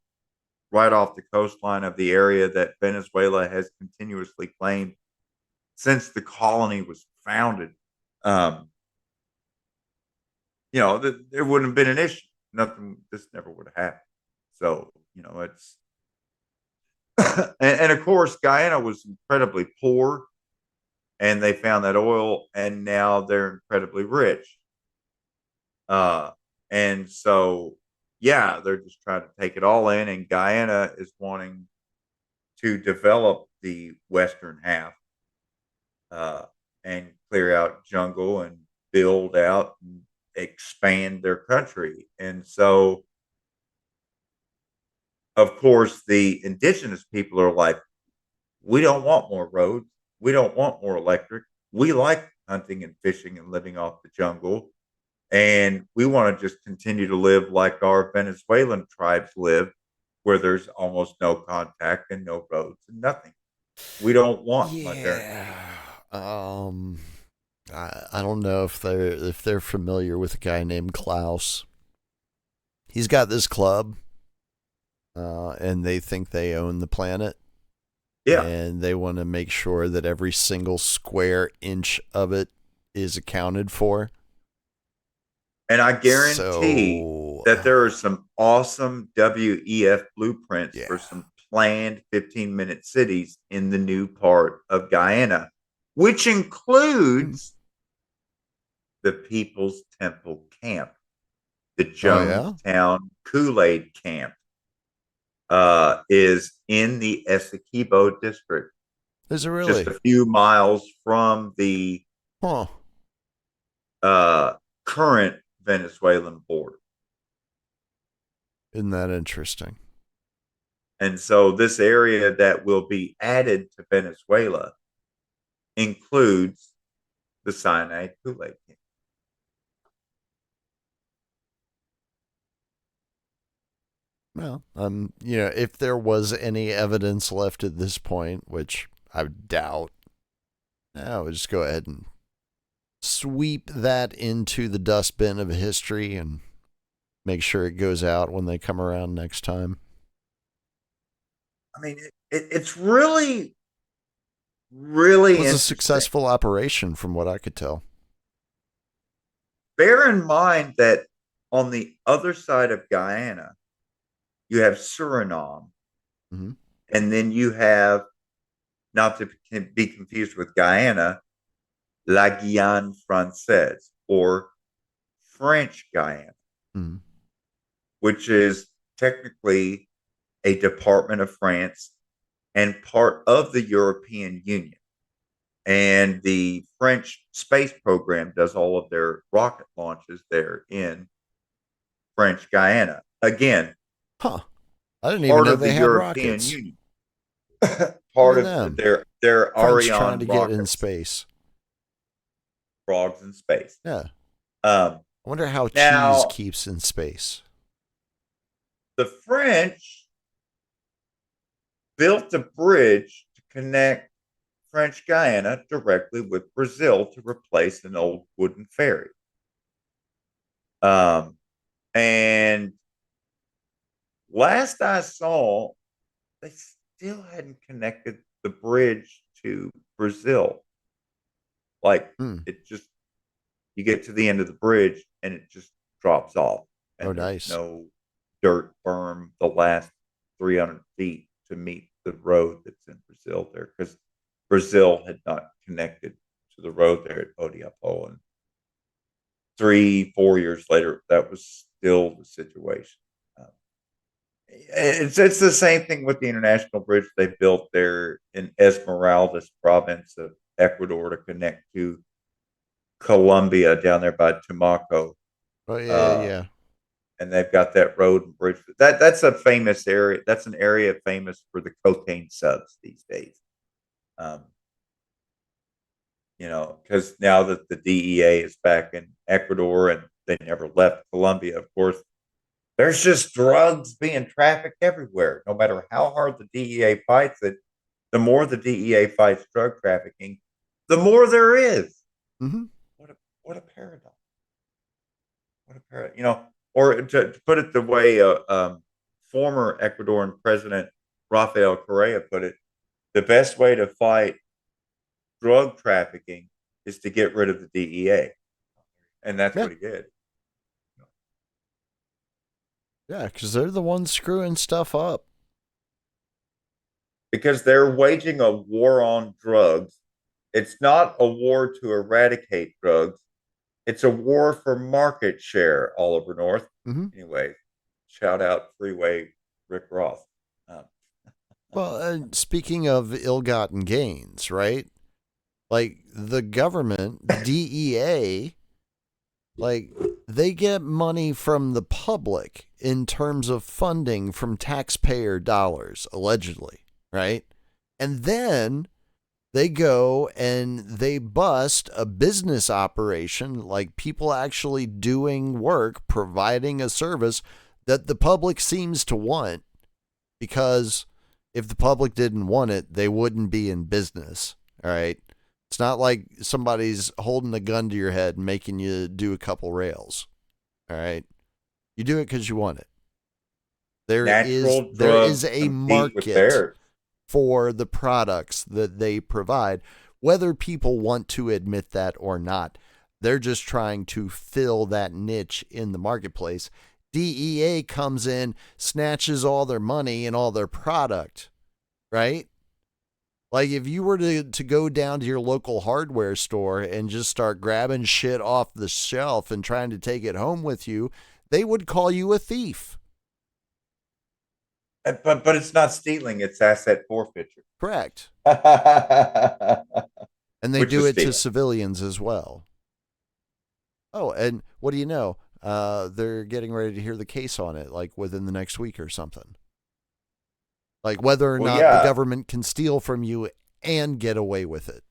right off the coastline of the area that Venezuela has continuously claimed since the colony was founded, um, there wouldn't have been an issue. Nothing, this never would have happened. So, it's, and of course, Guyana was incredibly poor, and they found that oil, and now they're incredibly rich. Uh, and so, yeah, they're just trying to take it all in, and Guyana is wanting to develop the western half, uh, and clear out jungle and build out and expand their country. And so, of course, the indigenous people are like, we don't want more roads. We don't want more electric. We like hunting and fishing and living off the jungle. And we want to just continue to live like our Venezuelan tribes live, where there's almost no contact and no roads and nothing. We don't want modernity. Yeah. I don't know if they're familiar with a guy named Klaus. He's got this club, and they think they own the planet. Yeah. And they want to make sure that every single square inch of it is accounted for. And I guarantee that there are some awesome WEF blueprints for some planned 15-minute cities in the new part of Guyana, which includes the People's Temple Camp, the Jonestown Kool-Aid Camp, is in the Essequibo district. Is it really? Just a few miles from the current Venezuelan border. Isn't that interesting? And so this area that will be added to Venezuela includes the cyanide Kool-Aid camp. Well, if there was any evidence left at this point, which I doubt, I would just go ahead and sweep that into the dustbin of history and make sure it goes out when they come around next time. I mean, it's really, really it was a successful operation from what I could tell. Bear in mind that on the other side of Guyana, you have Suriname, mm-hmm. and then you have, not to be confused with Guyana, La Guyane Française, or French Guyana, which is technically a department of France and part of the European Union. And the French space program does all of their rocket launches there in French Guyana. Again, I didn't even know they had European rockets. Union. Part of their French Ariane trying to rockets. Get in space. Frogs in space. Yeah. I wonder how cheese keeps in space. The French built a bridge to connect French Guyana directly with Brazil to replace an old wooden ferry. And last I saw, they still hadn't connected the bridge to Brazil. It just, you get to the end of the bridge and it just drops off. And nice. No dirt berm the last 300 feet to meet the road that's in Brazil there. Because Brazil had not connected to the road there at Odiapo. And 3-4 years later, that was still the situation. It's the same thing with the international bridge they built there in Esmeraldas province of Ecuador to connect to Colombia down there by Tumaco. Oh yeah. And they've got that road and bridge. That's a famous area. That's an area famous for the cocaine subs these days. Because now that the DEA is back in Ecuador and they never left Colombia, of course, there's just drugs being trafficked everywhere. No matter how hard the DEA fights it, the more the DEA fights drug trafficking, the more there is. Mm-hmm. What a paradox. What a paradox. Or to put it the way former Ecuadorian President Rafael Correa put it, the best way to fight drug trafficking is to get rid of the DEA. And that's what he did. Yeah, because they're the ones screwing stuff up. Because they're waging a war on drugs. It's not a war to eradicate drugs. It's a war for market share, Oliver North. Mm-hmm. Anyway, shout out Freeway Rick Ross. Well, speaking of ill-gotten gains, right? Like the government, the DEA, like they get money from the public in terms of funding from taxpayer dollars, allegedly, right? And then they go and they bust a business operation, like people actually doing work, providing a service that the public seems to want, because if the public didn't want it, they wouldn't be in business. All right. It's not like somebody's holding a gun to your head and making you do a couple rails. All right. You do it because you want it. There is a market for the products that they provide, whether people want to admit that or not. They're just trying to fill that niche in the marketplace. DEA comes in, snatches all their money and all their product, right? Like if you were to go down to your local hardware store and just start grabbing shit off the shelf and trying to take it home with you, they would call you a thief. But it's not stealing, it's asset forfeiture. Correct. And they do it to civilians as well. Oh, and what do you know? They're getting ready to hear the case on it, like within the next week or something. Like whether or not the government can steal from you and get away with it.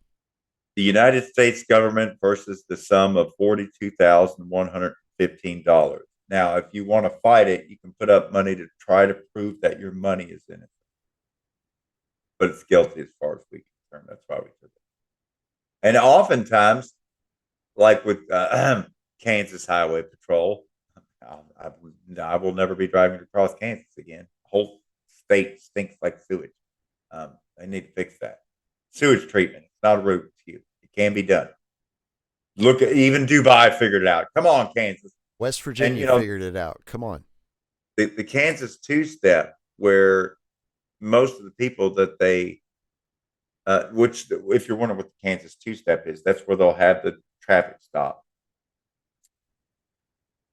The United States government versus the sum of $42,115. Now, if you want to fight it, you can put up money to try to prove that your money is in it. But it's guilty as far as we're concerned. That's why we took it. And oftentimes, like with Kansas Highway Patrol, I will never be driving across Kansas again. The whole state stinks like sewage. They need to fix that. Sewage treatment. It's not a route to you. It can be done. Look at even Dubai figured it out. Come on, Kansas. West Virginia figured it out. Come on. The Kansas two-step, where most of the people that they, which if you're wondering what the Kansas two-step is, that's where they'll have the traffic stop.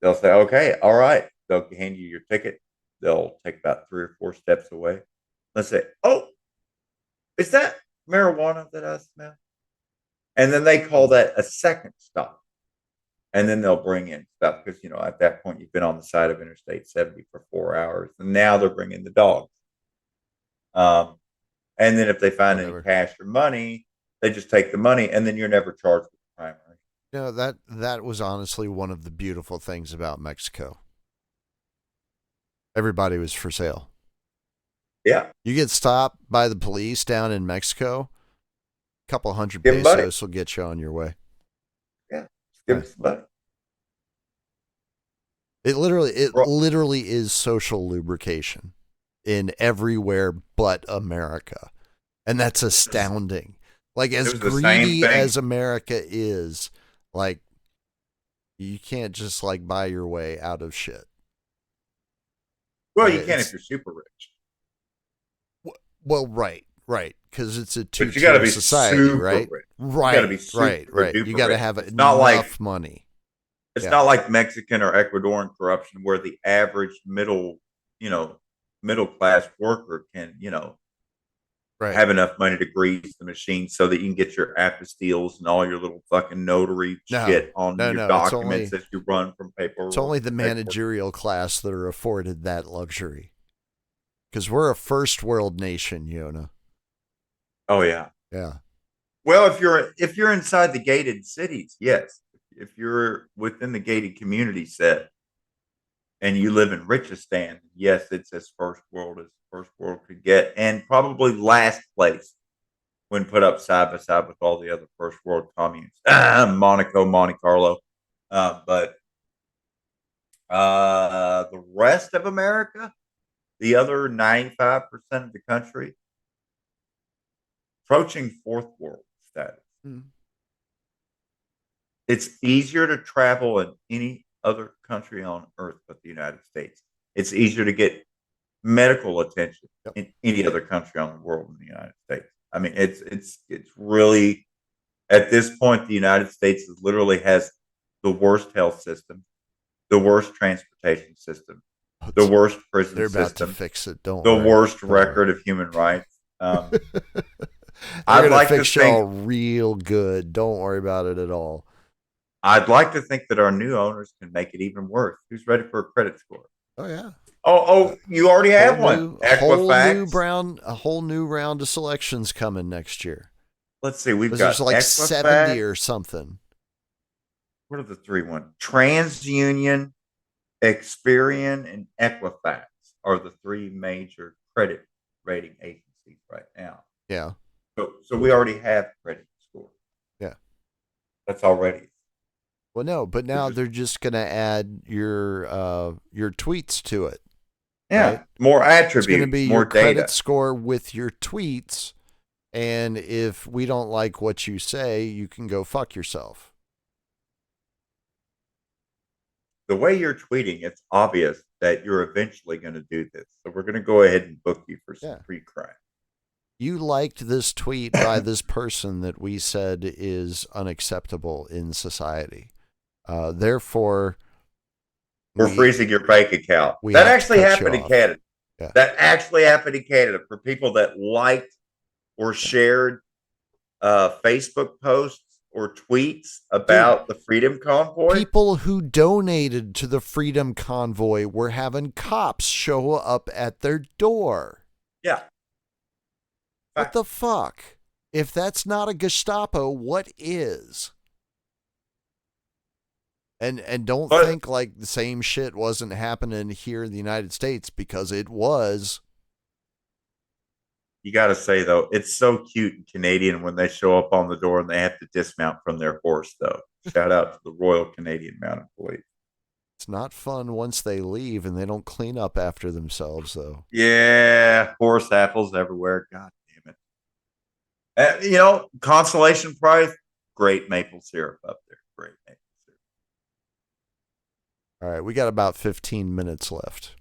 They'll say, okay, all right. They'll hand you your ticket. They'll take about 3 or 4 steps away. Let's say, oh, is that marijuana that I smell? And then they call that a second stop. And then they'll bring in stuff because, at that point, you've been on the side of Interstate 70 for 4 hours. And now they're bringing the dogs. And then if they find any cash or money, they just take the money, and then you're never charged with the primary. That was honestly one of the beautiful things about Mexico. Everybody was for sale. Yeah. You get stopped by the police down in Mexico, a couple $100 pesos will get you on your way. Yeah. Give us money. It literally is social lubrication in everywhere but America. And that's astounding. Like as greedy as America is, like you can't just like buy your way out of shit. Well, you can if you're super rich. Well, right. because it's a But you got to two-tier be society, super right? rich. Right, You got to be super right. duper You got to rich. have It's not like enough money. it's Yeah. not like Mexican or Ecuadorian corruption where the average middle class worker can, Right. have enough money to grease the machine so that you can get your apostilles and all your little fucking notary shit on your documents that you run from paper. It's only the managerial class that are afforded that luxury. Because we're a first world nation, Yona. Oh yeah. Yeah. Well, if you're inside the gated cities, yes. If you're within the gated community set and you live in Richistan, yes, it's as first world could get, and probably last place when put up side by side with all the other first world communes, Monaco, Monte Carlo, but the rest of America, the other 95% of the country, approaching fourth world status. Mm. It's easier to travel in any other country on earth but the United States. It's easier to get medical attention in any other country on the world than the United States. I mean, it's really, at this point, the United States literally has the worst health system, the worst transportation system, the worst prison They're about system, to fix it. Don't the worry. worst record of human rights. They're I'd gonna like fix to think y'all real good. Don't worry about it at all. I'd like to think that our new owners can make it even worse. Who's ready for a credit score? Oh yeah. Oh, you already have one. A Equifax. whole new round of selections coming next year. Let's see. We've got There's like Equifax. 70 or something. What are the three ones? TransUnion, Experian, and Equifax are the three major credit rating agencies right now. Yeah. So we already have credit score. Yeah. That's already. Well, no, but now they're just gonna add your tweets to it. Yeah, right? more attributes, it's gonna be more your data. credit score with your tweets, and if we don't like what you say, you can go fuck yourself. The way you're tweeting, it's obvious that you're eventually going to do this. So we're going to go ahead and book you for some free crime. You liked this tweet by this person that we said is unacceptable in society. Therefore, we're freezing your bank account. We that actually happened in Canada. Yeah. That actually happened in Canada for people that liked or shared Facebook posts or tweets about the Freedom Convoy. People who donated to the Freedom Convoy were having cops show up at their door. Yeah. What the fuck? If that's not a Gestapo, what is? And don't think like the same shit wasn't happening here in the United States, because it was. You got to say, though, it's so cute and Canadian when they show up on the door and they have to dismount from their horse, though. Shout out to the Royal Canadian Mounted Police. It's not fun once they leave and they don't clean up after themselves, though. Yeah, horse apples everywhere. God damn it. Consolation prize, great maple syrup up there. Great maple syrup. All right, we got about 15 minutes left.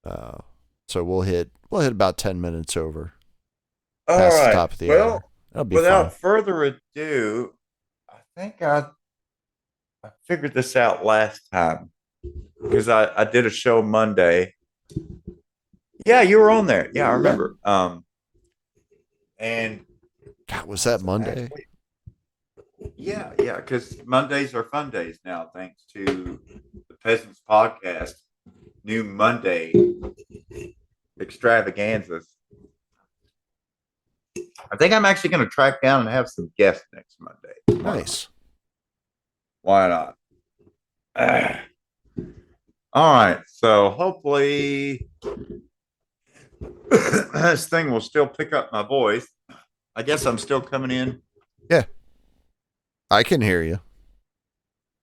So we'll hit about 10 minutes over. All past right. The top of the hour. Without further ado, I think I figured this out last time because I did a show Monday. Yeah, you were on there. Yeah, I remember. And God, was that Monday? Yeah, because Mondays are fun days now, thanks to the Peasants Podcast, new Monday extravaganzas. I think I'm actually going to track down and have some guests next Monday. Nice. Why not? All right. So hopefully this thing will still pick up my voice. I guess I'm still coming in. Yeah. I can hear you.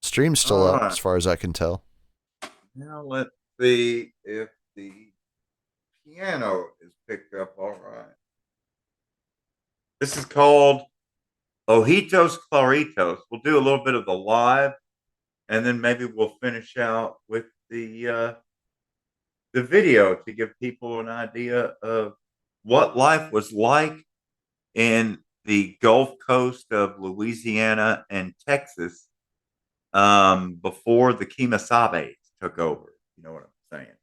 Stream's still up as far as I can tell. Now let's see if the piano is picked up all right. This is called Ojitos Claritos. We'll do a little bit of the live, and then maybe we'll finish out with the video to give people an idea of what life was like in the Gulf Coast of Louisiana and Texas before the Kemasabes took over. You know what I'm saying?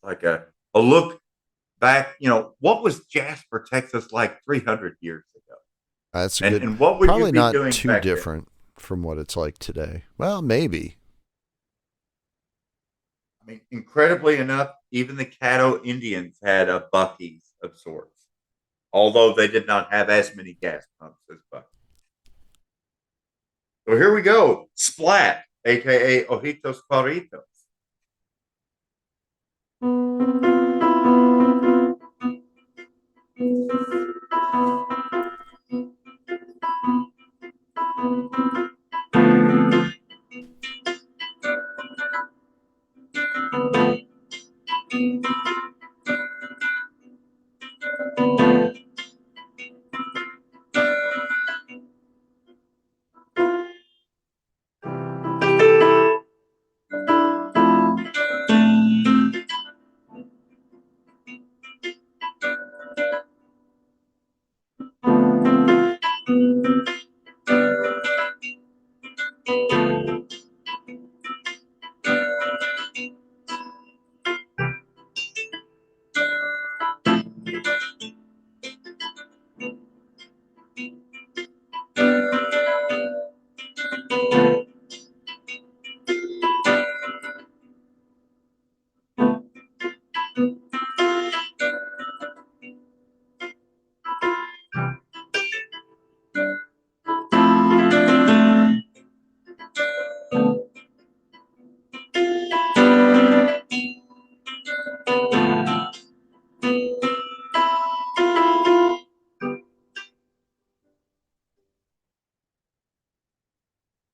Like a look back, what was Jasper, Texas like 300 years ago? That's a And good. what would you Probably be not doing too back different from what it's like today. Well, maybe. then? I mean, incredibly enough, even the Caddo Indians had a Buc-ee's of sorts, although they did not have as many gas pumps as Buc-ee's. So here we go. Splat, aka Ojitos Cuaritos.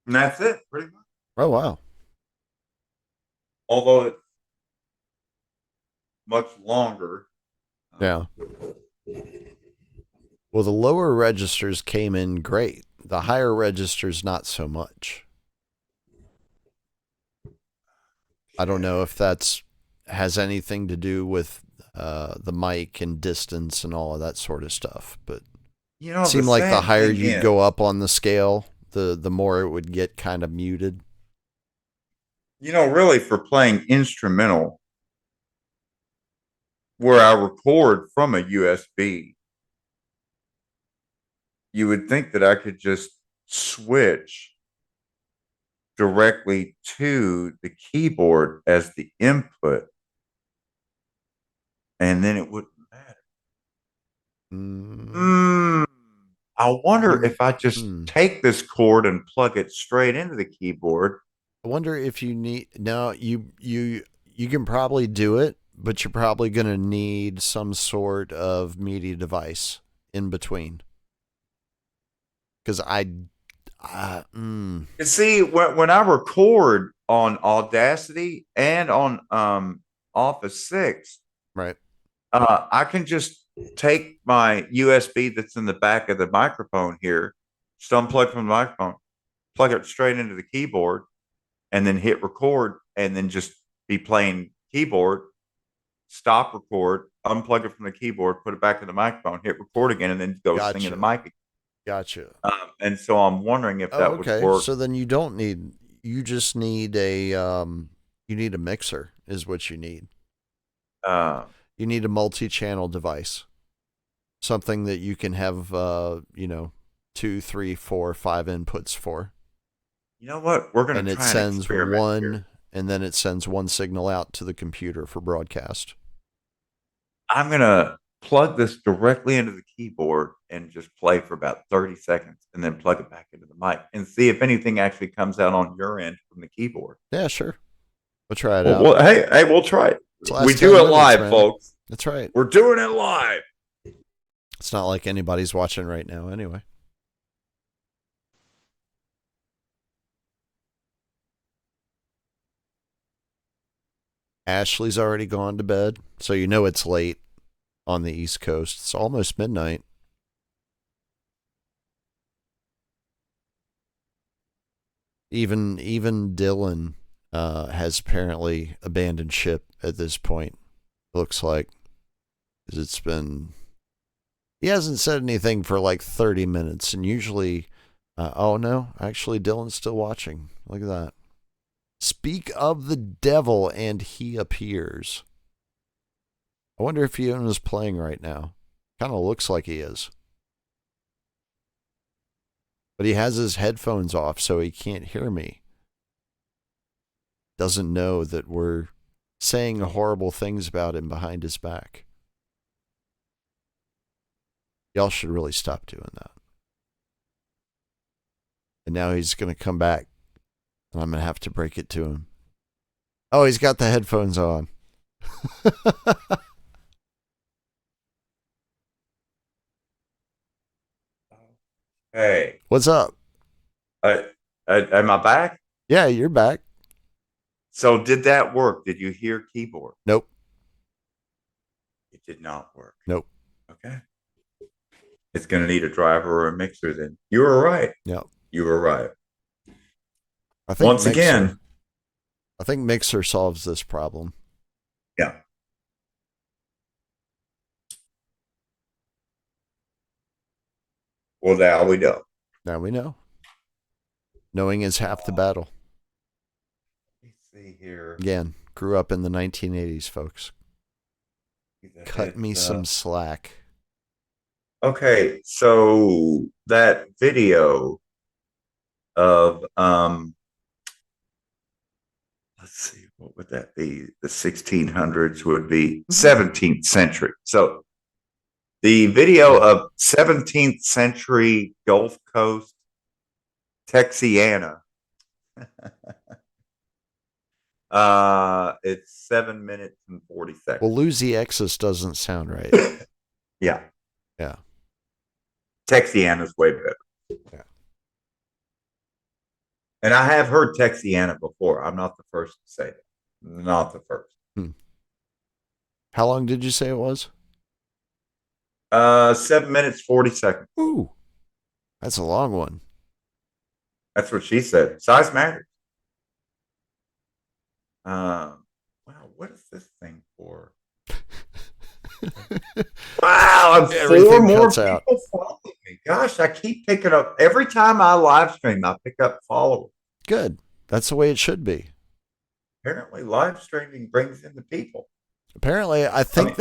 And that's it, pretty much. Oh wow. Although it's much longer. Yeah. Well, the lower registers came in great. The higher registers, not so much. I don't know if that's has anything to do with the mic and distance and all of that sort of stuff, but it seemed like the higher you'd go up on the scale, the more it would get kind of muted. Really for playing instrumental, where I record from a USB, you would think that I could just switch directly to the keyboard as the input, and then it wouldn't matter. I wonder if I just take this cord and plug it straight into the keyboard. I wonder if you need you can probably do it, but you're probably going to need some sort of media device in between. Because You see, when I record on Audacity and on Office 6, right, I can just take my USB that's in the back of the microphone here, just unplug from the microphone, plug it straight into the keyboard, and then hit record, and then just be playing keyboard, stop record, unplug it from the keyboard, put it back in the microphone, hit record again, and then go sing in the mic again. Gotcha. And so I'm wondering if that would work. So then you just need a mixer is what you need. You need a multi-channel device, something that you can have 2, 3, 4, 5 inputs for. You know what? We're gonna and it sends one here. And then it sends one signal out to the computer for broadcast. I'm gonna plug this directly into the keyboard and just play for about 30 seconds and then plug it back into the mic and see if anything actually comes out on your end from the keyboard. Yeah, sure. We'll try it out. Well, hey, we'll try it. We do it live, man. Folks. That's right. We're doing it live. It's not like anybody's watching right now anyway. Ashley's already gone to bed, so it's late on the East Coast. It's almost midnight. Even Dylan has apparently abandoned ship at this point. Looks like, because it's been He hasn't said anything for like 30 minutes, and usually, oh no, actually, Dylan's still watching. Look at that. Speak of the devil, and he appears. I wonder if Yona is playing right now. Kind of looks like he is. But he has his headphones off, so he can't hear me. Doesn't know that we're saying horrible things about him behind his back. Y'all should really stop doing that. And now he's going to come back, and I'm going to have to break it to him. Oh, he's got the headphones on. Hey. What's up? Am I back? Yeah, you're back. So did that work? Did you hear keyboard? Nope. It did not work. Nope. Okay. It's going to need a driver or a mixer then. You were right. Yep. You were right. I think Once Mixer, again. I think Mixer solves this problem. Yeah. Well, now we know. Now we know. Knowing is half the battle. Let me see here. Again, grew up in the 1980s, folks. Cut me some slack. Okay, so that video of let's see, what would that be? The 1600s would be 17th century. So the video of 17th century Gulf Coast Texiana. It's 7 minutes and 40 seconds. Well, Lucy X's doesn't sound right. Yeah. Yeah. Texiana's way better. Yeah. And I have heard Texiana before. I'm not the first to say that. Not the first. How long did you say it was? 7 minutes, 40 seconds. Ooh. That's a long one. That's what she said. Size matters. Wow, what is this thing for? Wow, and Everything four more cuts people out. follow me. Gosh, I keep picking up every time I live stream. I pick up followers. Good. That's the way it should be. Apparently, live streaming brings in the people. Apparently, I think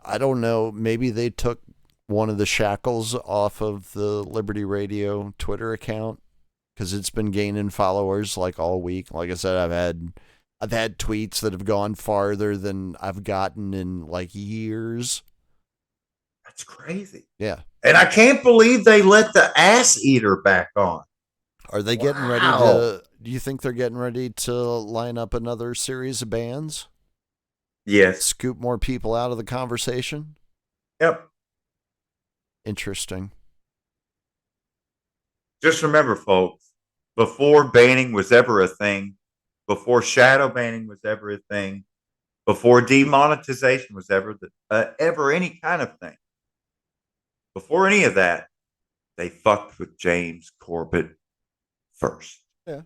I don't know, maybe they took one of the shackles off of the Liberty Radio Twitter account because it's been gaining followers like all week. Like I said, I've had tweets that have gone farther than I've gotten in like years. That's crazy. Yeah. And I can't believe they let the ass eater back on. Are they getting ready to, do you think they're getting ready to line up another series of bands? Yes. Scoop more people out of the conversation? Yep. Interesting. Just remember, folks, before banning was ever a thing, before shadow banning was ever a thing, before demonetization was ever any kind of thing, before any of that, they fucked with James Corbett first. Yeah.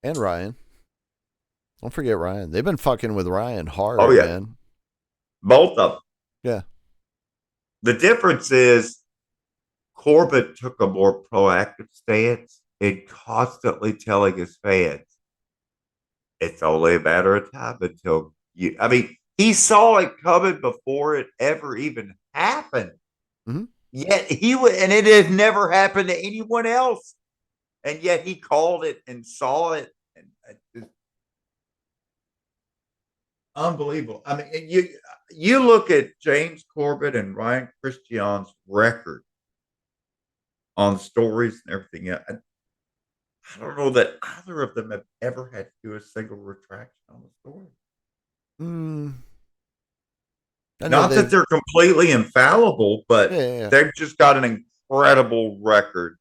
And Ryan. Don't forget Ryan. They've been fucking with Ryan hard, man. Both of them. Yeah. The difference is Corbett took a more proactive stance in constantly telling his fans, it's only a matter of time until you. I mean, he saw it coming before it ever even happened. Mm-hmm. Yet and it had never happened to anyone else. And yet he called it and saw it. And unbelievable. I mean, you look at James Corbett and Ryan Christian's record on stories and everything. I don't know that either of them have ever had to do a single retraction on the story. Not that they're completely infallible, but they've just got an incredible record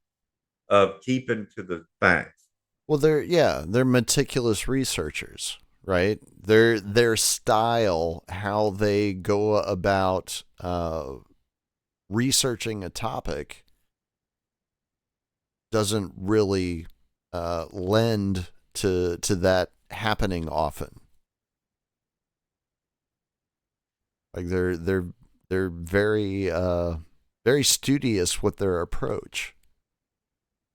of keeping to the facts. Well, they're meticulous researchers, right? Their style, how they go about researching a topic, doesn't really lend to that happening often. Like they're They're very very studious with their approach,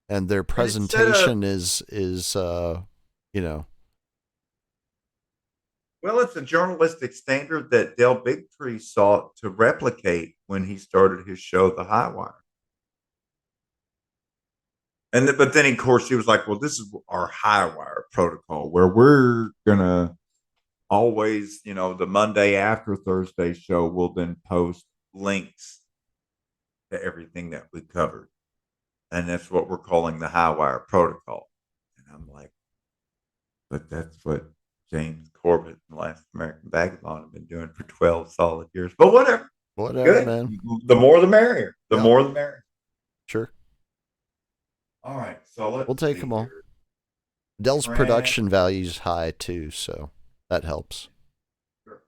and their presentation is you know. Well, it's a journalistic standard that Del Bigtree sought to replicate when he started his show, The High Wire. But then, of course, he was like, "Well, this is our High Wire protocol, where we're gonna always, the Monday after Thursday show, will then post links to everything that we covered, and that's what we're calling the High Wire protocol." And I'm like, "But that's what James Corbett and Last American Vagabond have been doing for 12 solid years." But whatever. Whatever, Good. man. The more the merrier. The Yeah. more the merrier. Sure. All right. So we'll take them all. here. Dell's production value is high too, so that helps.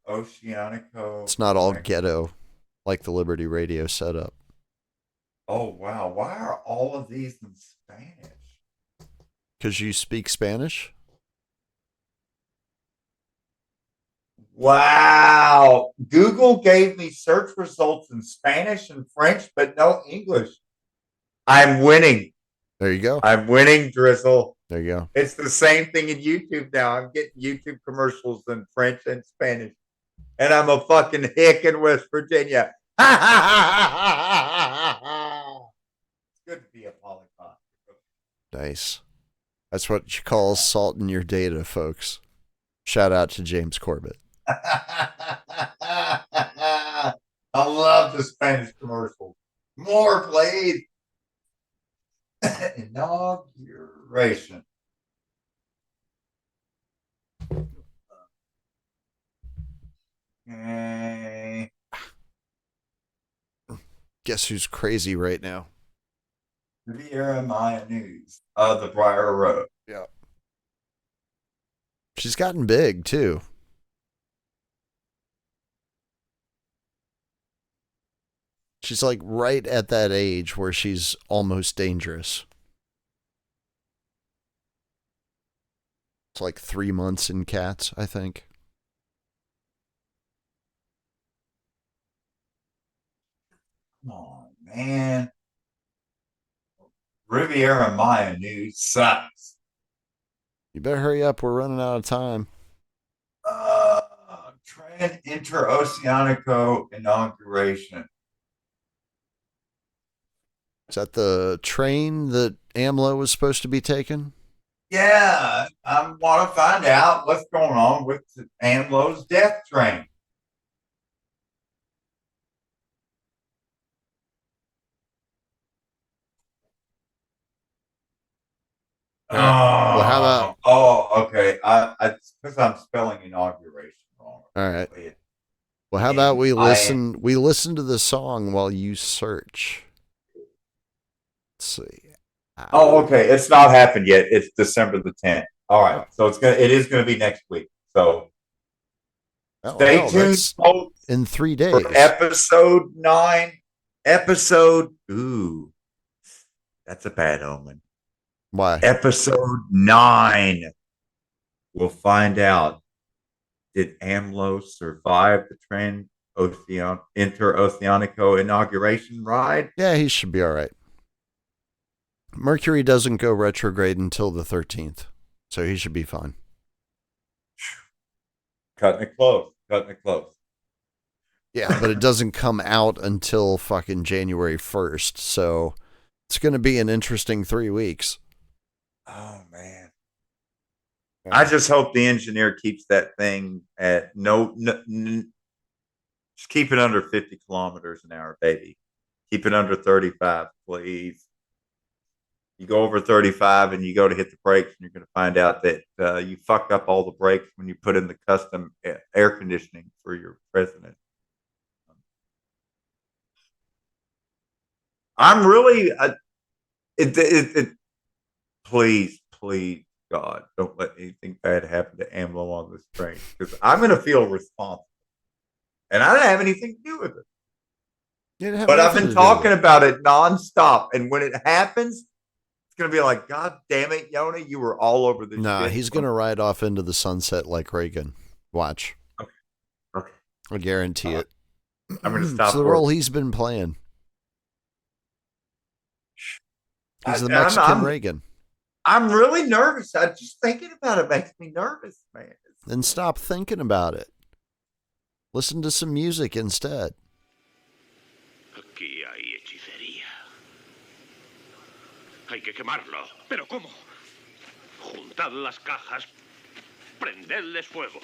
Oceanico. It's not all ghetto like the Liberty Radio setup. Oh, wow. Why are all of these in Spanish? Because you speak Spanish? Wow. Google gave me search results in Spanish and French, but no English. I'm winning. There you go. I'm winning, Drizzle. There you go. It's the same thing in YouTube now. I'm getting YouTube commercials in French and Spanish. And I'm a fucking hick in West Virginia. It's good to be a polyglot. Nice. That's what you call salting your data, folks. Shout out to James Corbett. I love the Spanish commercials. More, please. Inauguration. Okay. Guess who's crazy right now? Riviera Maya News. The Briar Road. Yeah. She's gotten big too. She's like right at that age where she's almost dangerous. It's like 3 months in cats, I think. Come on, man. Riviera Maya News sucks. You better hurry up. We're running out of time. Tren Interoceanico inauguration. Is that the train that AMLO was supposed to be taking? Yeah, I want to find out what's going on with AMLO's death train. Well, how about? Oh, okay. It's because I'm spelling inauguration wrong. All right. Well, how about we listen? We listen to the song while you search. Let's see. Oh, okay. It's not happened yet. It's December the 10th. All right. So it is going to be next week. So stay tuned, folks, in 3 days. For episode 9. Ooh, that's a bad omen. Why? Episode 9. We'll find out. Did AMLO survive the Tren Interoceanico inauguration ride? Yeah, he should be all right. Mercury doesn't go retrograde until the 13th, so he should be fine. Cutting it close. Yeah, but it doesn't come out until fucking January 1st, so it's going to be an interesting 3 weeks. Oh, man. I just hope the engineer keeps that thing at just keep it under 50 kilometers an hour, baby. Keep it under 35, please. You go over 35 and you go to hit the brakes, and you're going to find out that you fucked up all the brakes when you put in the custom air conditioning for your president. I'm really, please, God, don't let anything bad happen to AMLO on this train, because I'm going to feel responsible. And I don't have anything to do with it. But I've been talking about it nonstop. And when it happens, it's going to be like, God damn it, Yona, you were all over this Nah, shit. he's going to ride off into the sunset like Reagan. Watch. Okay. I guarantee it. I'm going to stop. It's the role he's been playing. He's the Mexican Reagan. I'm really nervous. Just thinking about it makes me nervous, man. Then stop thinking about it. Listen to some music instead. Aquí hay hechicería. Hay que quemarlo. ¿Pero cómo? Juntad las cajas. Prendedles fuego.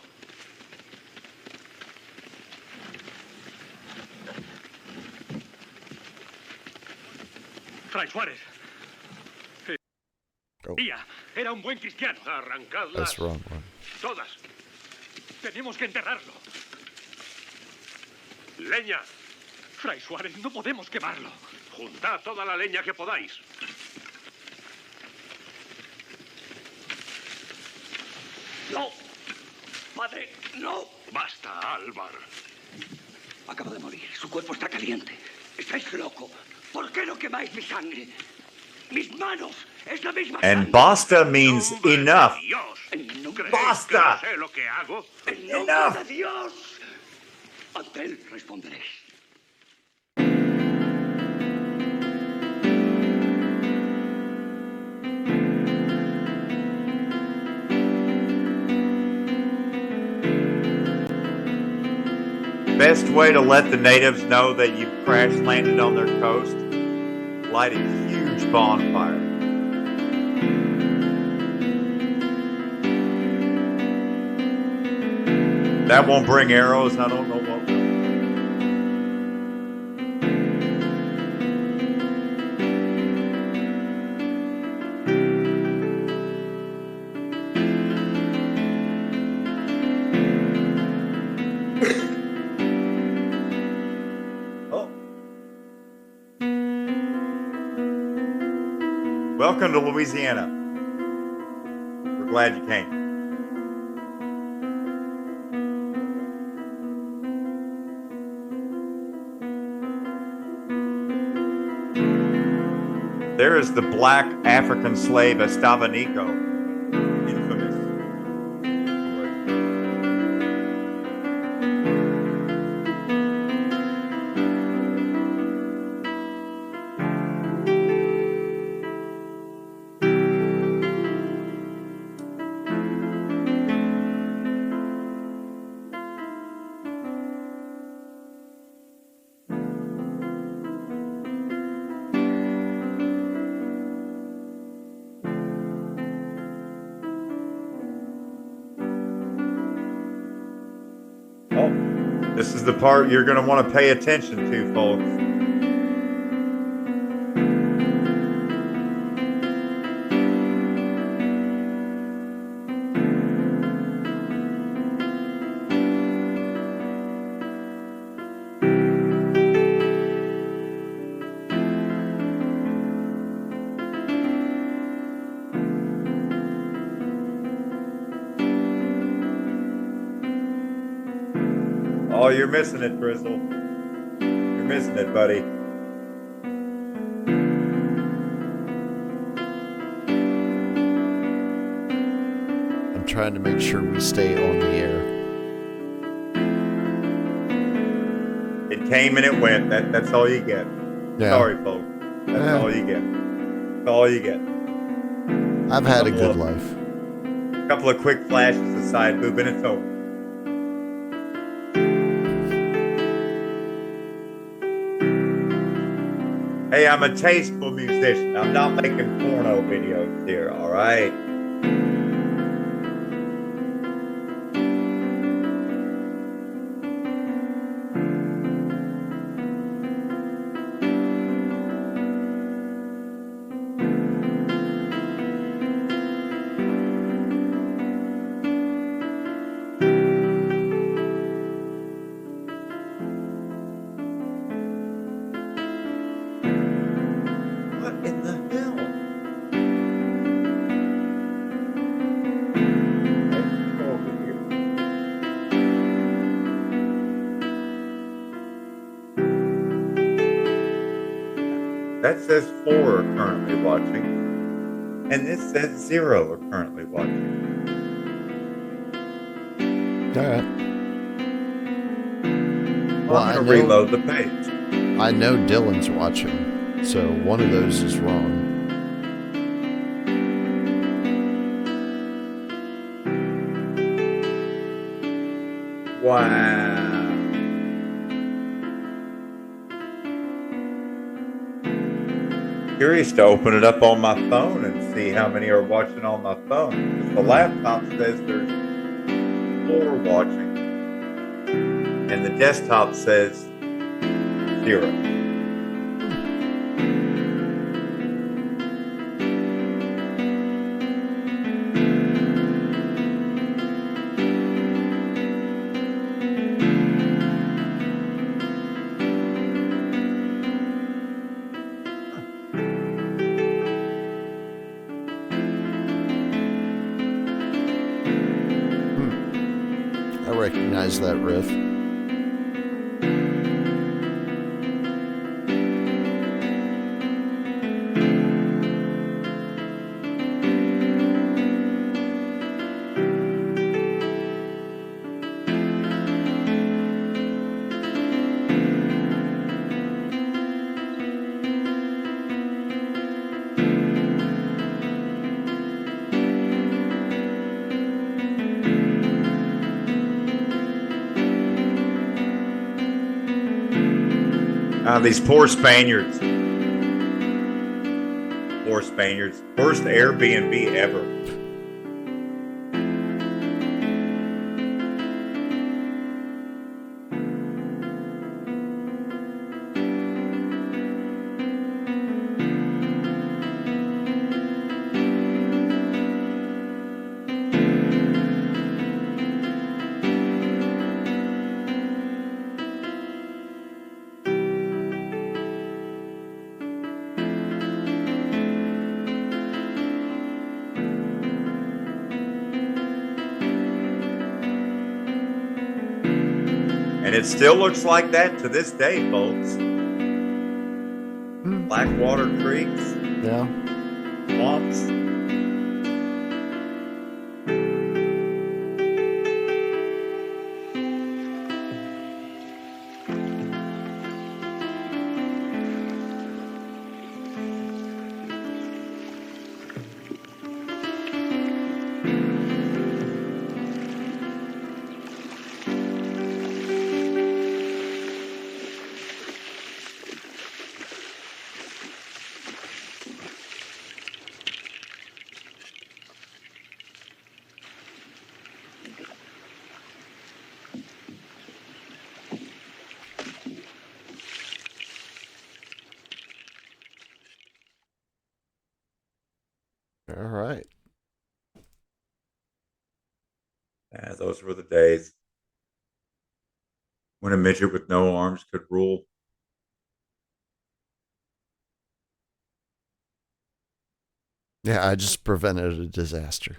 Fray Suárez. Era un buen cristiano. Arrancadlas. That's the wrong one. Todas. Tenemos que enterrarlo. Leña. Fray Suárez, no podemos quemarlo. Juntad toda la leña que podáis. No. Padre, no. Basta, Álvar. Acaba de morir. Su cuerpo está caliente. Estáis loco. ¿Por qué no quemáis mi sangre? Mis manos. Es la misma sangre. And basta means enough. Basta. No sé lo que hago. Enough. De Dios. Ante él responderéis. Best way to let the natives know that you've crash landed on their coast, light a huge bonfire. That won't bring arrows. I don't know what will. Welcome to Louisiana. We're glad you came. There is the black African slave Estavanico. Infamous. This is the part you're going to want to pay attention to, folks. Oh, you're missing it, Drizzle. You're missing it, buddy. I'm trying to make sure we stay on the air. It came and it went. That's all you get. Yeah. Sorry, folks. That's all you get. That's all you get. I've had a good life. A couple of quick flashes of side boob and it's over. Hey, I'm a tasteful musician. I'm not making porno videos here, all right? That says 4 are currently watching, and this says 0 are currently watching. All right. Well, I'm going to reload the page. I know Dylan's watching, so one of those is wrong. Wow. Curious to open it up on my phone and see how many are watching on my phone. Because the laptop says there's 4 watching, and the desktop says 0. I recognize that riff. These poor Spaniards. Poor Spaniards. Worst Airbnb ever. And it still looks like that to this day, folks. Blackwater creeks. Yeah. Swamps. All right. Yeah, those were the days when a midget with no arms could rule. Yeah, I just prevented a disaster.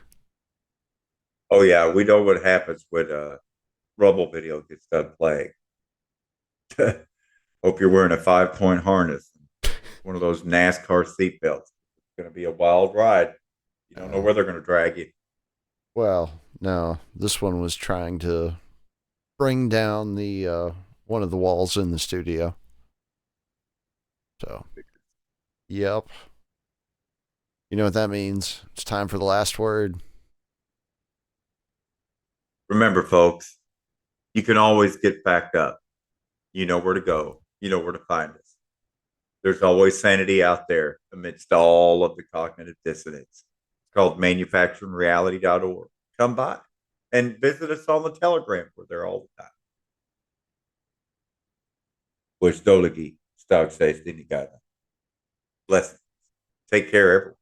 Oh yeah, we know what happens when Rubble video gets done playing. Hope you're wearing a 5-point harness, one of those NASCAR seatbelts. It's going to be a wild ride. You don't know where they're going to drag you. Well, no, this one was trying to bring down the one of the walls in the studio. So, yep. You know what that means? It's time for the last word. Remember, folks, you can always get back up. You know where to go. You know where to find us. There's always sanity out there amidst all of the cognitive dissonance. It's called manufacturingreality.org. Come by and visit us on the Telegram. We're there all the time. Pues dolagi, stag says Blessings. Take care, everyone.